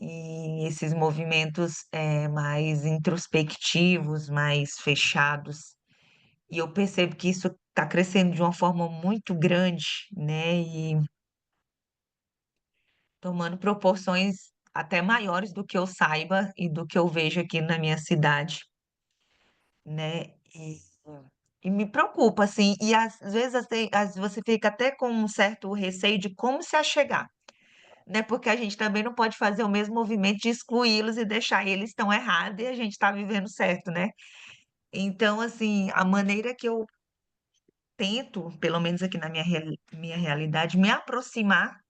E esses movimentos mais introspectivos, mais fechados. E eu percebo que isso está crescendo de uma forma muito grande, né, e tomando proporções até maiores do que eu saiba e do que eu vejo aqui na minha cidade. Né, e me preocupa, assim, e às vezes, assim, você fica até com um certo receio de como se achegar, né? Porque a gente também não pode fazer o mesmo movimento de excluí-los e deixar eles tão errados e a gente está vivendo certo, né? Então, assim, a maneira que eu tento, pelo menos aqui na minha realidade, me aproximar,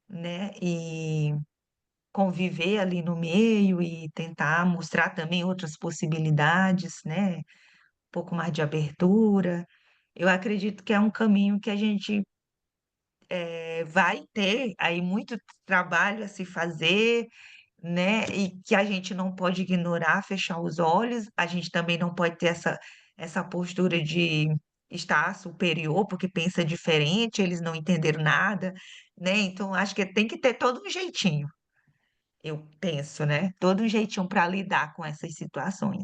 né? E conviver ali no meio e tentar mostrar também outras possibilidades, né? Um pouco mais de abertura. Eu acredito que é um caminho que a gente vai ter aí muito trabalho a se fazer, né? E que a gente não pode ignorar, fechar os olhos. A gente também não pode ter essa postura de estar superior porque pensa diferente, eles não entenderam nada, né? Então acho que tem que ter todo um jeitinho, eu penso, né? Todo um jeitinho para lidar com essas situações.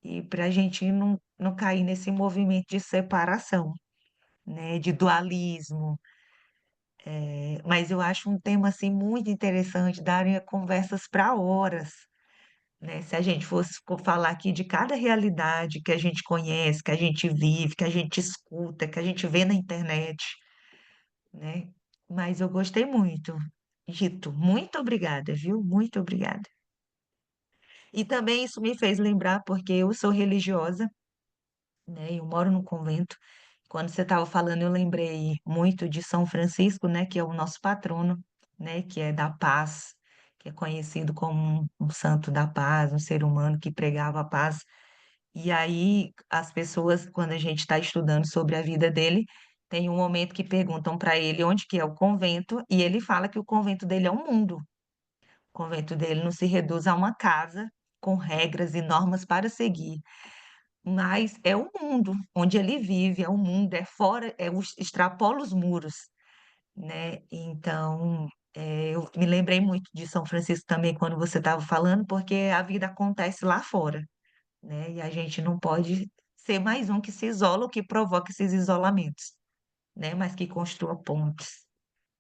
E para a gente não cair nesse movimento de separação, né? De dualismo. Mas eu acho um tema assim muito interessante, daria conversas para horas, né? Se a gente for falar aqui de cada realidade que a gente conhece, que a gente vive, que a gente escuta, que a gente vê na internet, né? Mas eu gostei muito. Gito, muito obrigada, viu? Muito obrigada. E também isso me fez lembrar, porque eu sou religiosa, né? Eu moro num convento. Quando você estava falando, eu lembrei muito de São Francisco, né? Que é o nosso patrono, né? Que é da paz, que é conhecido como um santo da paz, um ser humano que pregava a paz. E aí, as pessoas, quando a gente está estudando sobre a vida dele, tem um momento que perguntam para ele onde que é o convento, e ele fala que o convento dele é um mundo. O convento dele não se reduz a uma casa com regras e normas para seguir, mas é o mundo onde ele vive, é o mundo, é fora, extrapola os muros, né? Então, eu me lembrei muito de São Francisco também quando você estava falando, porque a vida acontece lá fora, né? E a gente não pode ser mais um que se isola ou que provoca esses isolamentos, né? Mas que construa pontes.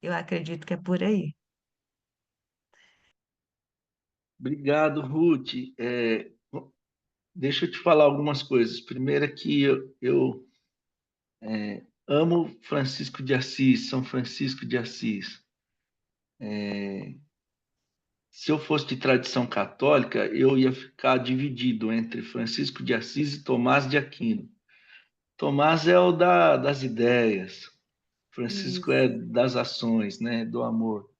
Eu acredito que é por aí. Obrigado, Ruth. Deixa eu te falar algumas coisas. Primeiro é que eu amo Francisco de Assis, São Francisco de Assis. Se eu fosse de tradição católica, eu ia ficar dividido entre Francisco de Assis e Tomás de Aquino. Tomás é o das ideias, Francisco é Isso. das ações, né, do amor.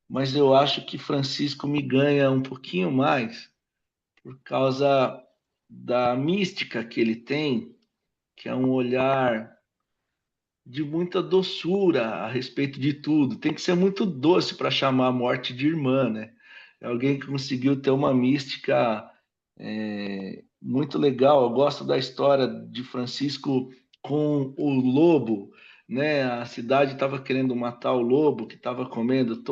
Mas eu acho que Francisco me ganha um pouquinho mais por causa da mística que ele tem, que é um olhar de muita doçura a respeito de tudo. Tem que ser muito doce para chamar a morte de irmã, né? É alguém que conseguiu ter uma mística muito legal. Eu gosto da história de Francisco com o lobo, né? A cidade estava querendo matar o lobo que estava comendo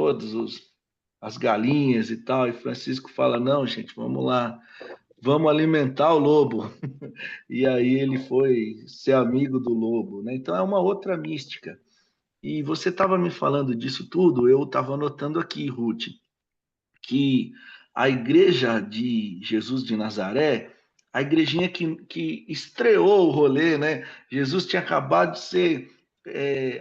as galinhas e tal. E Francisco fala: não, gente, vamos lá, vamos alimentar o lobo. E aí ele foi ser amigo do lobo, né? Então é uma outra mística. E você estava me falando disso tudo, eu estava anotando aqui, Ruth, que a igreja de Jesus de Nazaré, a igrejinha que estreou o rolê, né? Jesus tinha acabado de ser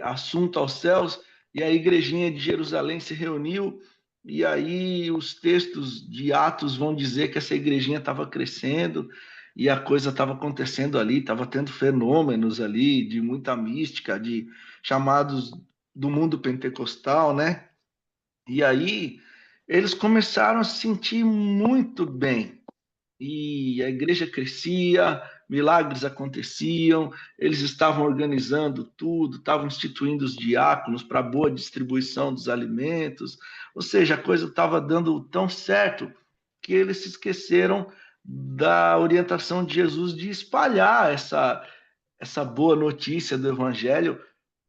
assunto aos céus e a igrejinha de Jerusalém se reuniu e aí os textos de Atos vão dizer que essa igrejinha estava crescendo e a coisa estava acontecendo ali, estava tendo fenômenos ali de muita mística, de chamados do mundo pentecostal, né? E aí eles começaram a se sentir muito bem. E a igreja crescia, milagres aconteciam, eles estavam organizando tudo, estavam instituindo os diáconos para boa distribuição dos alimentos. Ou seja, a coisa estava dando tão certo que eles se esqueceram da orientação de Jesus de espalhar essa boa notícia do evangelho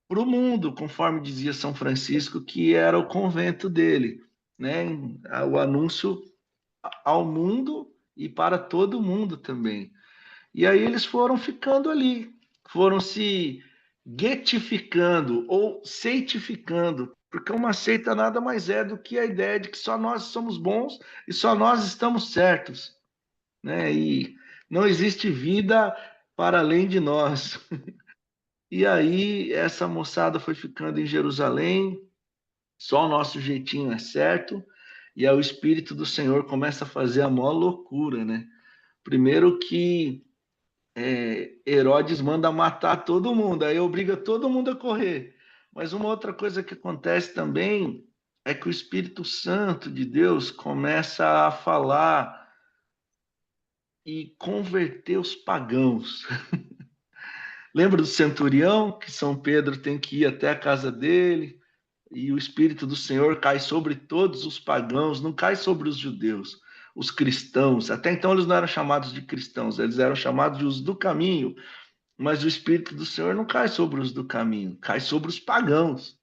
para o mundo, conforme dizia São Francisco, que era o convento dele, né? O anúncio ao mundo e para todo mundo também. E aí eles foram ficando ali, foram se guetificando ou seitificando, porque uma seita nada mais é do que a ideia de que só nós somos bons e só nós estamos certos, né? E não existe vida para além de nós. E aí essa moçada foi ficando em Jerusalém, Só o nosso jeitinho é certo, e aí o Espírito do Senhor começa a fazer a maior loucura, né? Primeiro que Herodes manda matar todo mundo, aí obriga todo mundo a correr. Mas uma outra coisa que acontece também é que o Espírito Santo de Deus começa a falar e converter os pagãos. Lembra do centurião, que São Pedro tem que ir até a casa dele, e o Espírito do Senhor cai sobre todos os pagãos, não cai sobre os judeus, os cristãos. Até então eles não eram chamados de cristãos, eles eram chamados de os do caminho, mas o Espírito do Senhor não cai sobre os do caminho, cai sobre os pagãos.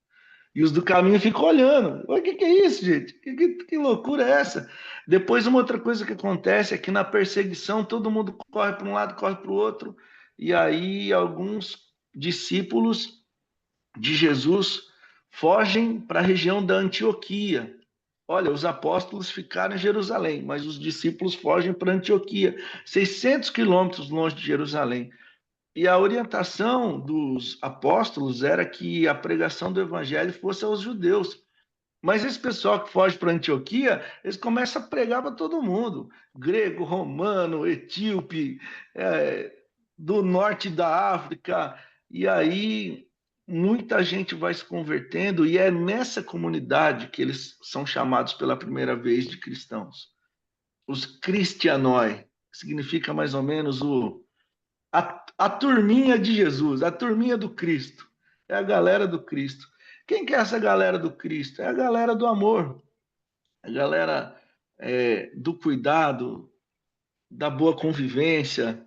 E os do caminho ficam olhando. O que é isso, gente? Que loucura é essa? Depois, uma outra coisa que acontece é que na perseguição todo mundo corre para um lado, corre para o outro, e aí alguns discípulos de Jesus fogem para a região da Antioquia. Olha, os apóstolos ficaram em Jerusalém, mas os discípulos fogem para Antioquia, 600 quilômetros longe de Jerusalém. E a orientação dos apóstolos era que a pregação do evangelho fosse aos judeus. Mas esse pessoal que foge para Antioquia, eles começam a pregar para todo mundo. Grego, romano, etíope, do norte da África. E aí muita gente vai se convertendo, e é nessa comunidade que eles são chamados pela primeira vez de cristãos. Os cristianoi, que significa mais ou menos a turminha de Jesus, a turminha do Cristo. É a galera do Cristo. Quem que é essa galera do Cristo? É a galera do amor, a galera do cuidado, da boa convivência.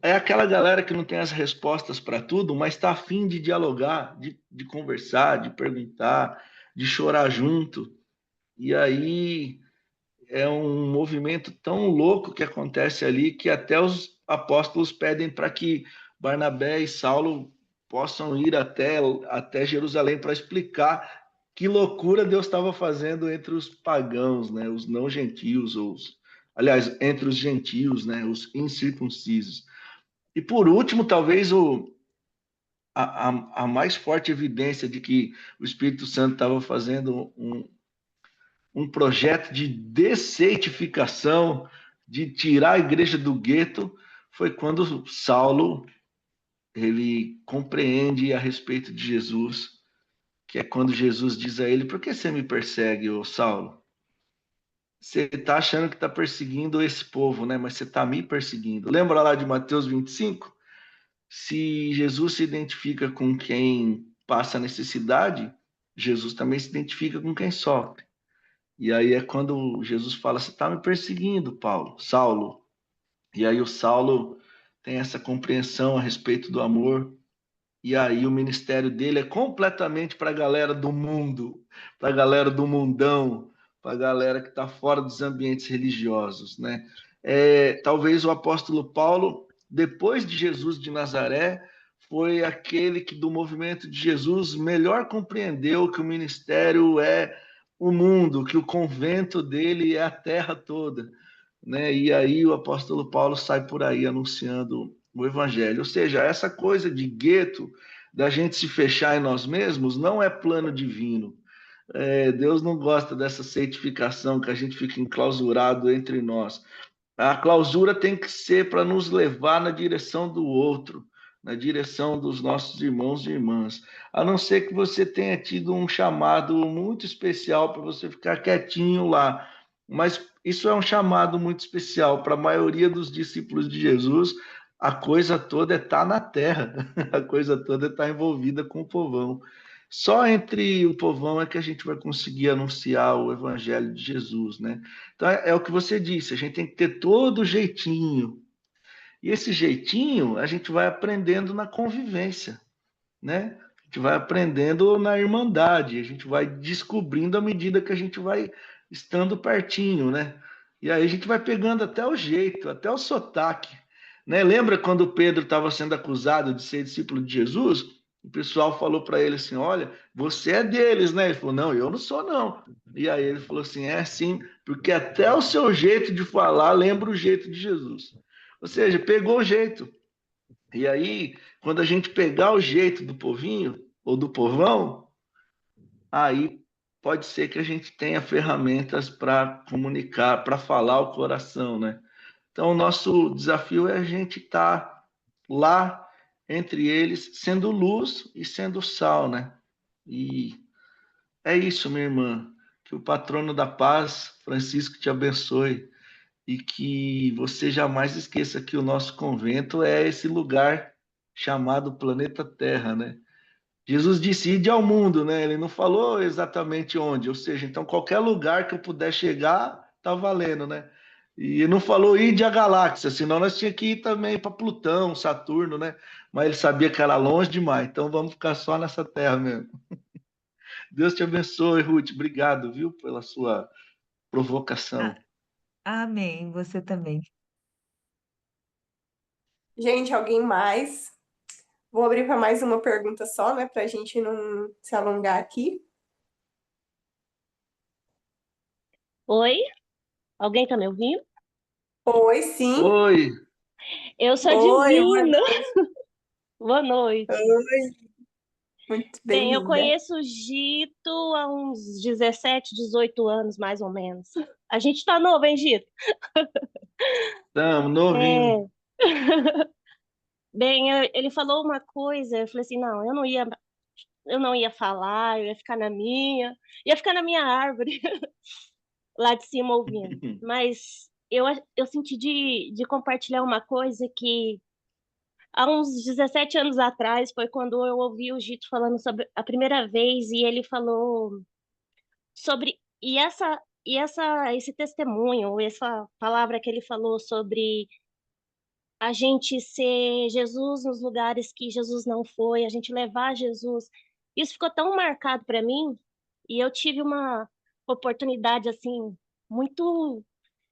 É aquela galera que não tem as respostas para tudo, mas está afim de dialogar, de conversar, de perguntar, de chorar junto. E aí é um movimento tão louco que acontece ali que até os apóstolos pedem para que Barnabé e Saulo possam ir até Jerusalém para explicar que loucura Deus estava fazendo entre os pagãos, né, os não gentios, aliás, entre os gentios, né, os incircuncisos. E por último, talvez a mais forte evidência de que o Espírito Santo estava fazendo um projeto de desseitificação, de tirar a igreja do gueto, foi quando Saulo ele compreende a respeito de Jesus, que é quando Jesus diz a ele: por que você me persegue, ô Saulo? Você está achando que está perseguindo esse povo, né? Mas você está me perseguindo. Lembra lá de Mateus 25? Se Jesus se identifica com quem passa necessidade, Jesus também se identifica com quem sofre. E aí é quando Jesus fala: você está me perseguindo, Saulo. E aí o Saulo tem essa compreensão a respeito do amor. E aí o ministério dele é completamente para a galera do mundo, para a galera do mundão, para a galera que está fora dos ambientes religiosos, né? Talvez o apóstolo Paulo, depois de Jesus de Nazaré, foi aquele que do movimento de Jesus melhor compreendeu que o ministério é o mundo, que o convento dele é a terra toda, né? E aí o apóstolo Paulo sai por aí anunciando o evangelho. Ou seja, essa coisa de gueto, da gente se fechar em nós mesmos, não é plano divino. Deus não gosta dessa certificação que a gente fica enclausurado entre nós. A clausura tem que ser para nos levar na direção do outro, na direção dos nossos irmãos e irmãs. A não ser que você tenha tido um chamado muito especial para você ficar quietinho lá. Mas isso é um chamado muito especial para a maioria dos discípulos de Jesus. A coisa toda é estar na terra, a coisa toda é estar envolvida com o povão. Só entre o povão é que a gente vai conseguir anunciar o evangelho de Jesus, né? Então é o que você disse, a gente tem que ter todo o jeitinho. E esse jeitinho a gente vai aprendendo na convivência, né? A gente vai aprendendo na irmandade, a gente vai descobrindo à medida que a gente vai estando pertinho, né? E aí a gente vai pegando até o jeito, até o sotaque, né? Lembra quando Pedro estava sendo acusado de ser discípulo de Jesus? O pessoal falou para ele assim: olha, você é deles, né? Ele falou: não, eu não sou, não. E aí ele falou assim: é sim, porque até o seu jeito de falar lembra o jeito de Jesus. Ou seja, pegou o jeito. E aí, quando a gente pegar o jeito do povinho, ou do povão, aí pode ser que a gente tenha ferramentas para comunicar, para falar o coração, né? Então, o nosso desafio é a gente estar lá entre eles, sendo luz e sendo sal, né? E é isso, minha irmã. Que o patrono da paz, Francisco, te abençoe e que você jamais esqueça que o nosso convento é esse lugar chamado planeta Terra, né? Jesus disse: ide ao mundo, né? Ele não falou exatamente onde, ou seja, então qualquer lugar que eu puder chegar, tá valendo, né? E não falou ide à galáxia, senão nós tínhamos que ir também para Plutão, Saturno, né? Mas ele sabia que era longe demais, então vamos ficar só nessa terra mesmo. Deus te abençoe, Ruth. Obrigado, viu, pela sua provocação. Ah, amém, você também. Gente, alguém mais? Vou abrir para mais uma pergunta só, né, para a gente não se alongar aqui. Oi? Alguém tá me ouvindo? Oi, sim. Oi, Eu sou a Oi, boa Divina. noite. Boa noite. Oi, muito Bem, eu bem-vinda. conheço o Gito há uns 17, 18 anos, mais ou menos. A gente tá novo, hein, Gito? estamos novinho. É. Bem, ele falou uma coisa, eu falei assim, não, eu não ia falar, eu ia ficar na minha árvore, lá de cima ouvindo. Mas eu senti de compartilhar uma coisa que há uns 17 anos atrás foi quando eu ouvi o Gito falando sobre a primeira vez e ele falou sobre esse testemunho, essa palavra que ele falou sobre a gente ser Jesus nos lugares que Jesus não foi, a gente levar Jesus. Isso ficou tão marcado para mim e eu tive uma oportunidade assim muito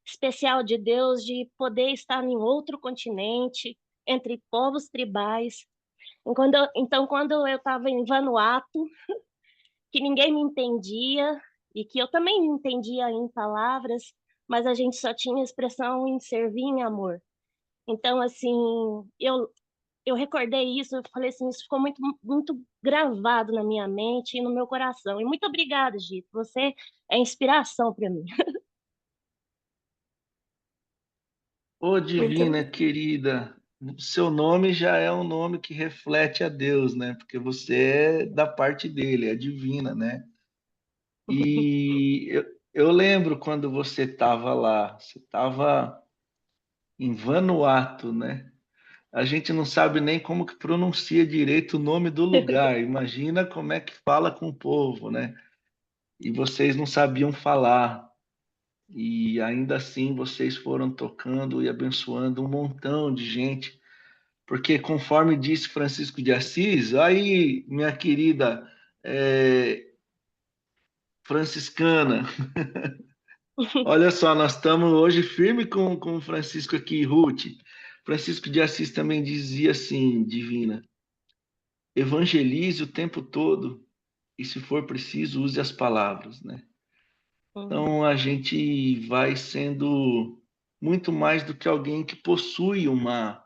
especial de Deus de poder estar em outro continente, entre povos tribais. Então, quando eu estava em Vanuatu, que ninguém me entendia e que eu também não entendia em palavras, mas a gente só tinha expressão em servir em amor. Então, assim, eu recordei isso, eu falei assim, isso ficou muito gravado na minha mente e no meu coração. E muito obrigada, Gito. Você é inspiração para mim. Ô, Muito divina querida, seu nome já é um nome que reflete a Deus, né? Porque você é da parte dele, é divina, né? E eu lembro quando você estava lá, você estava em Vanuatu, né? A gente não sabe nem como que pronuncia direito o nome do lugar. Imagina como é que fala com o povo, né? E vocês não sabiam falar. E ainda assim vocês foram tocando e abençoando um montão de gente. Porque conforme disse Francisco de Assis, aí, minha querida franciscana, olha só, nós estamos hoje firme com o Francisco aqui, Ruth. Francisco de Assis também dizia assim, divina, evangelize o tempo todo e, se for preciso, use as palavras, né? Uhum, Então, a gente vai sendo muito mais do que alguém que possui uma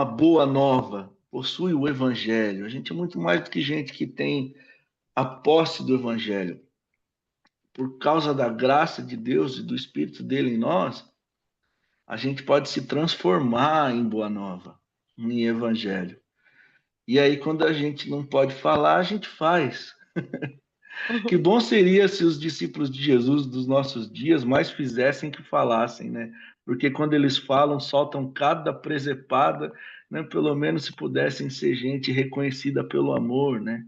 boa nova, possui o evangelho. A gente é muito mais do que gente que tem a posse do evangelho. Por causa da graça de Deus e do Espírito dele em nós, a gente pode se transformar em boa nova, em evangelho. E aí, quando a gente não pode falar, a gente faz. Que uhum. bom seria se os discípulos de Jesus dos nossos dias mais fizessem que falassem, né? Porque quando eles falam, soltam cada presepada, né? Pelo menos se pudessem ser gente reconhecida pelo amor, né?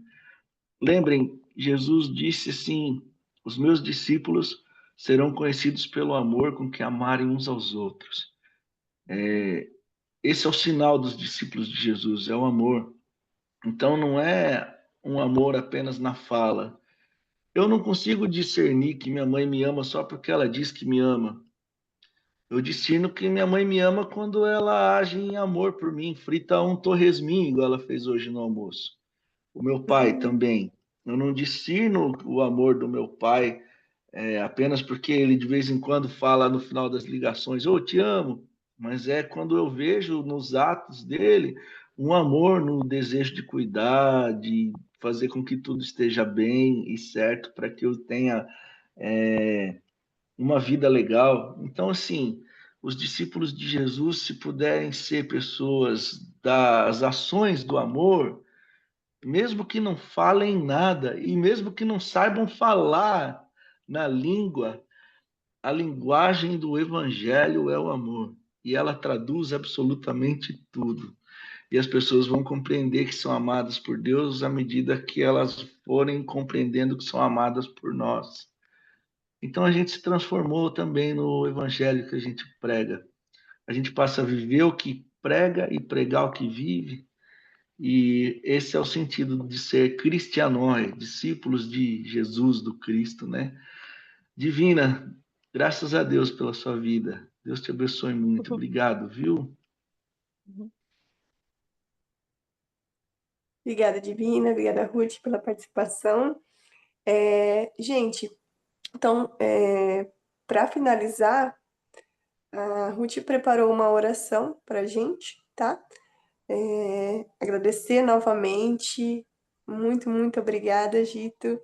Lembrem, Jesus disse assim: os meus discípulos serão conhecidos pelo amor com que amarem uns aos outros. Esse é o sinal dos discípulos de Jesus, é o amor. Então não é um amor apenas na fala. Eu não consigo discernir que minha mãe me ama só porque ela diz que me ama. Eu discerno que minha mãe me ama quando ela age em amor por mim, frita um torresminho, igual ela fez hoje no almoço. O meu pai bem. também. Eu não discerno o amor do meu pai apenas porque ele de vez em quando fala no final das ligações, oh, te amo, mas é quando eu vejo nos atos dele um amor no desejo de cuidar, de fazer com que tudo esteja bem e certo para que eu tenha uma vida legal. Então, assim, os discípulos de Jesus, se puderem ser pessoas das ações do amor, mesmo que não falem nada e mesmo que não saibam falar na língua, a linguagem do evangelho é o amor e ela traduz absolutamente tudo. E as pessoas vão compreender que são amadas por Deus à medida que elas forem compreendendo que são amadas por nós. Então a gente se transformou também no evangelho que a gente prega. A gente passa a viver o que prega e pregar o que vive. E esse é o sentido de ser cristianói, discípulos de Jesus, do Cristo, né? Divina, graças a Deus pela sua vida. Deus te abençoe muito. Obrigado, viu? Obrigada, Divina. Obrigada, Ruth, pela participação. Gente, então, para finalizar, a Ruth preparou uma oração para a gente, tá? Agradecer novamente. Muito, muito obrigada, Gito.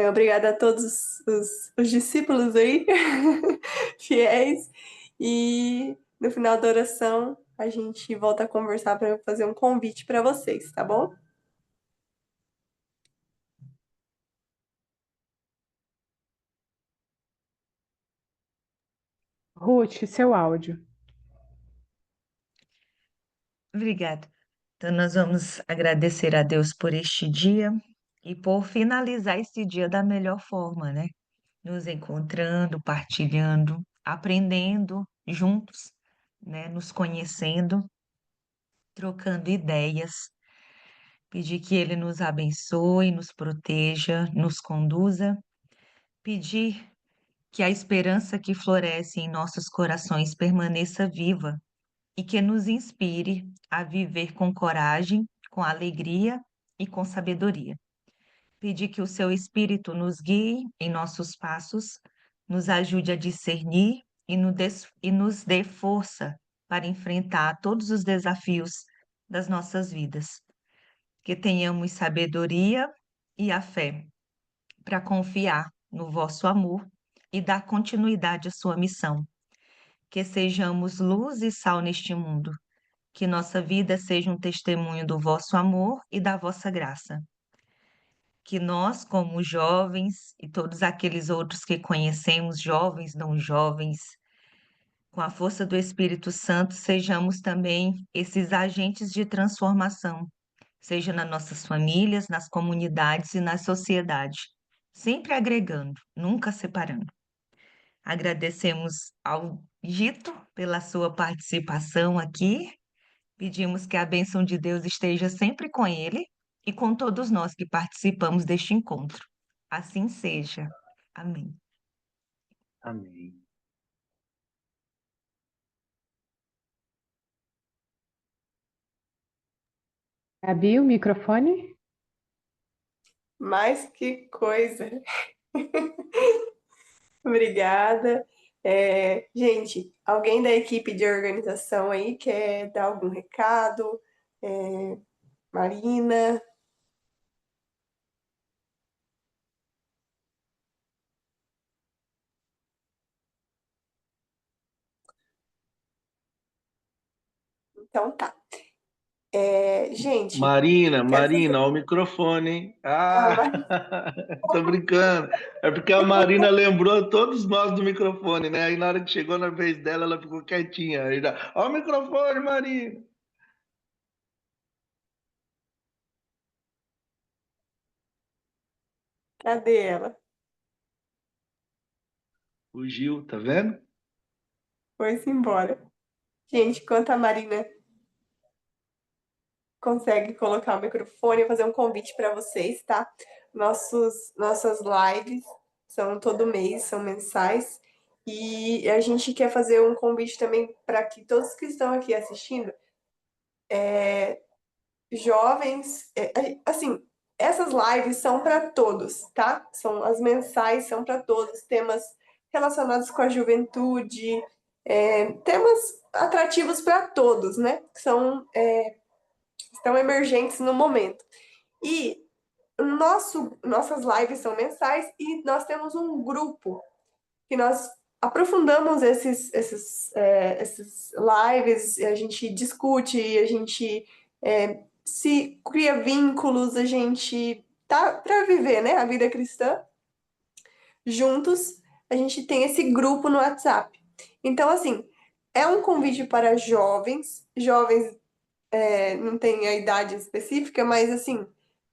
Obrigada a todos os discípulos aí, fiéis. E no final da oração, a gente volta a conversar para fazer um convite para vocês, tá bom? Ruth, seu áudio. Obrigada. Então, nós vamos agradecer a Deus por este dia e por finalizar este dia da melhor forma, né? Nos encontrando, partilhando, aprendendo juntos, né? Nos conhecendo, trocando ideias. Pedir que Ele nos abençoe, nos proteja, nos conduza. Pedir que a esperança que floresce em nossos corações permaneça viva e que nos inspire a viver com coragem, com alegria e com sabedoria. Pedir que o seu Espírito nos guie em nossos passos, nos ajude a discernir e nos dê força para enfrentar todos os desafios das nossas vidas. Que tenhamos sabedoria e a fé para confiar no vosso amor e dar continuidade à sua missão. Que sejamos luz e sal neste mundo, que nossa vida seja um testemunho do vosso amor e da vossa graça. Que nós, como jovens e todos aqueles outros que conhecemos, jovens, não jovens, com a força do Espírito Santo, sejamos também esses agentes de transformação, seja nas nossas famílias, nas comunidades e na sociedade, sempre agregando, nunca separando. Agradecemos ao Gito pela sua participação aqui. Pedimos que a bênção de Deus esteja sempre com ele e com todos nós que participamos deste encontro. Assim seja. Amém. Amém. Gabi, o microfone? Mas que coisa! Obrigada. Gente, alguém da equipe de organização aí quer dar algum recado? Marina? Então tá. Gente, quero Marina, fazer. ao microfone, hein? Ah, Ah, tô brincando. É porque a Marina lembrou todos nós do microfone, né? Aí na hora que chegou na vez dela, ela ficou quietinha. Aí já, ó o microfone, Marina. cadê ela? Fugiu, tá vendo? Foi-se embora. Gente, enquanto a Marina consegue colocar o microfone, eu vou fazer um convite para vocês, tá? Nossas lives são todo mês, são mensais. E a gente quer fazer um convite também para que todos que estão aqui assistindo, jovens, assim, essas lives são para todos, tá? São as mensais, são para todos, temas relacionados com a juventude, temas atrativos para todos, né? Que estão emergentes no momento. E Nossas lives são mensais e nós temos um grupo que nós aprofundamos esses lives, a gente discute, a gente se cria vínculos, a gente tá para viver, né, a vida cristã juntos. A gente tem esse grupo no WhatsApp. Então, assim, é um convite para jovens, não tem a idade específica, mas assim,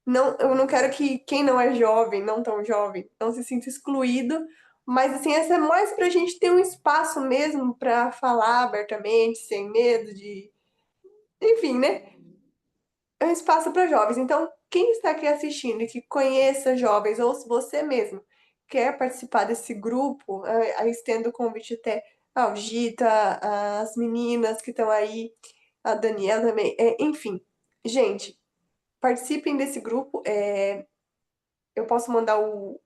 não, eu não quero que quem não é jovem, não tão jovem, não se sinta excluído, mas assim, essa é mais para a gente ter um espaço mesmo para falar abertamente, sem medo de, enfim, né? É um espaço para jovens. Então, quem está aqui assistindo e que conheça jovens, ou se você mesmo quer participar desse grupo, aí estendo o convite até ao Gita, as meninas que estão aí, a Daniela também, enfim. Gente, participem desse grupo. Eu posso mandar o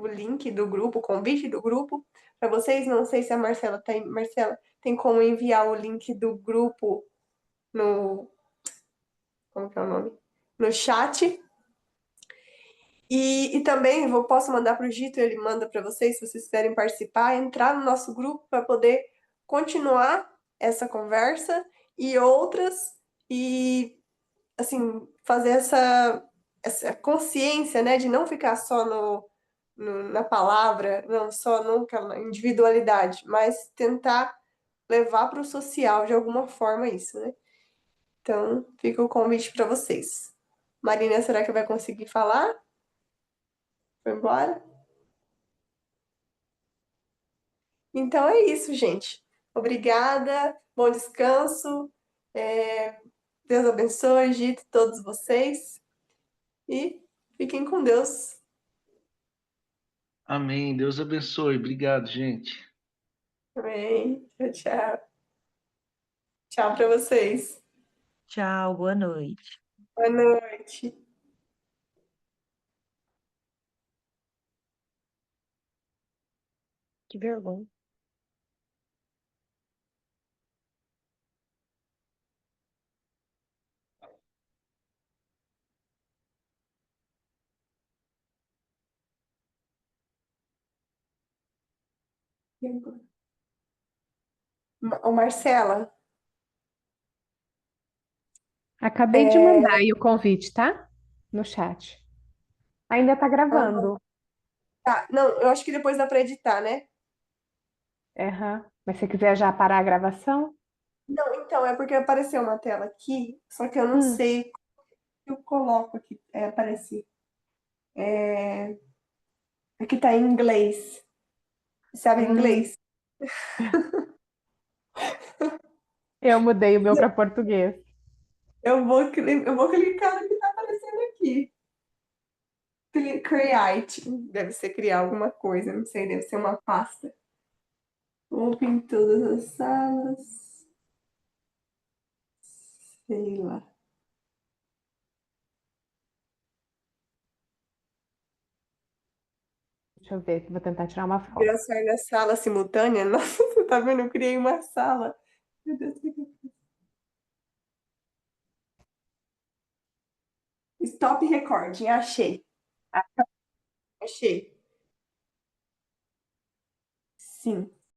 link do grupo, o convite do grupo para vocês. Não sei se a Marcela tem. Marcela, tem como enviar o link do grupo no. Como que é o nome? No chat. E também posso mandar para o Gito, ele manda para vocês, se vocês quiserem participar, entrar no nosso grupo para poder continuar essa conversa e outras, e assim, fazer essa consciência, né, de não ficar só na palavra, não só nunca na individualidade, mas tentar levar para o social de alguma forma isso, né? Então, fica o convite para vocês. Marina, será que vai conseguir falar? Foi embora? Então é isso, gente. Obrigada, bom descanso. É, Deus abençoe, Gito, todos vocês. E fiquem com Deus. Amém. Deus abençoe. Obrigado, gente. Amém. Tchau, tchau. Tchau para vocês. Tchau, boa noite. Boa noite. Que vergonha. Ô, Marcela, Acabei de mandar aí o convite, tá? No chat. Ainda tá ah, gravando. tá. Não, eu acho que depois dá para editar, né? Aham. Mas se quiser já parar a gravação? Não, então, é porque apareceu uma tela aqui, só que eu não Hum, sei como que eu coloco aqui. Aparece. Aqui tá em inglês. Sabe hum. inglês? Eu mudei o meu para português. Eu vou clicar no que tá aparecendo aqui. Create. Deve ser criar alguma coisa, não sei, deve ser uma pasta. Open todas as salas. Sei lá. Deixa eu ver, vou tentar tirar uma foto. Migrações na sala simultânea. Nossa, você tá vendo? Eu criei uma sala. Meu Deus, Stop recording. Achei. Achei. Sim.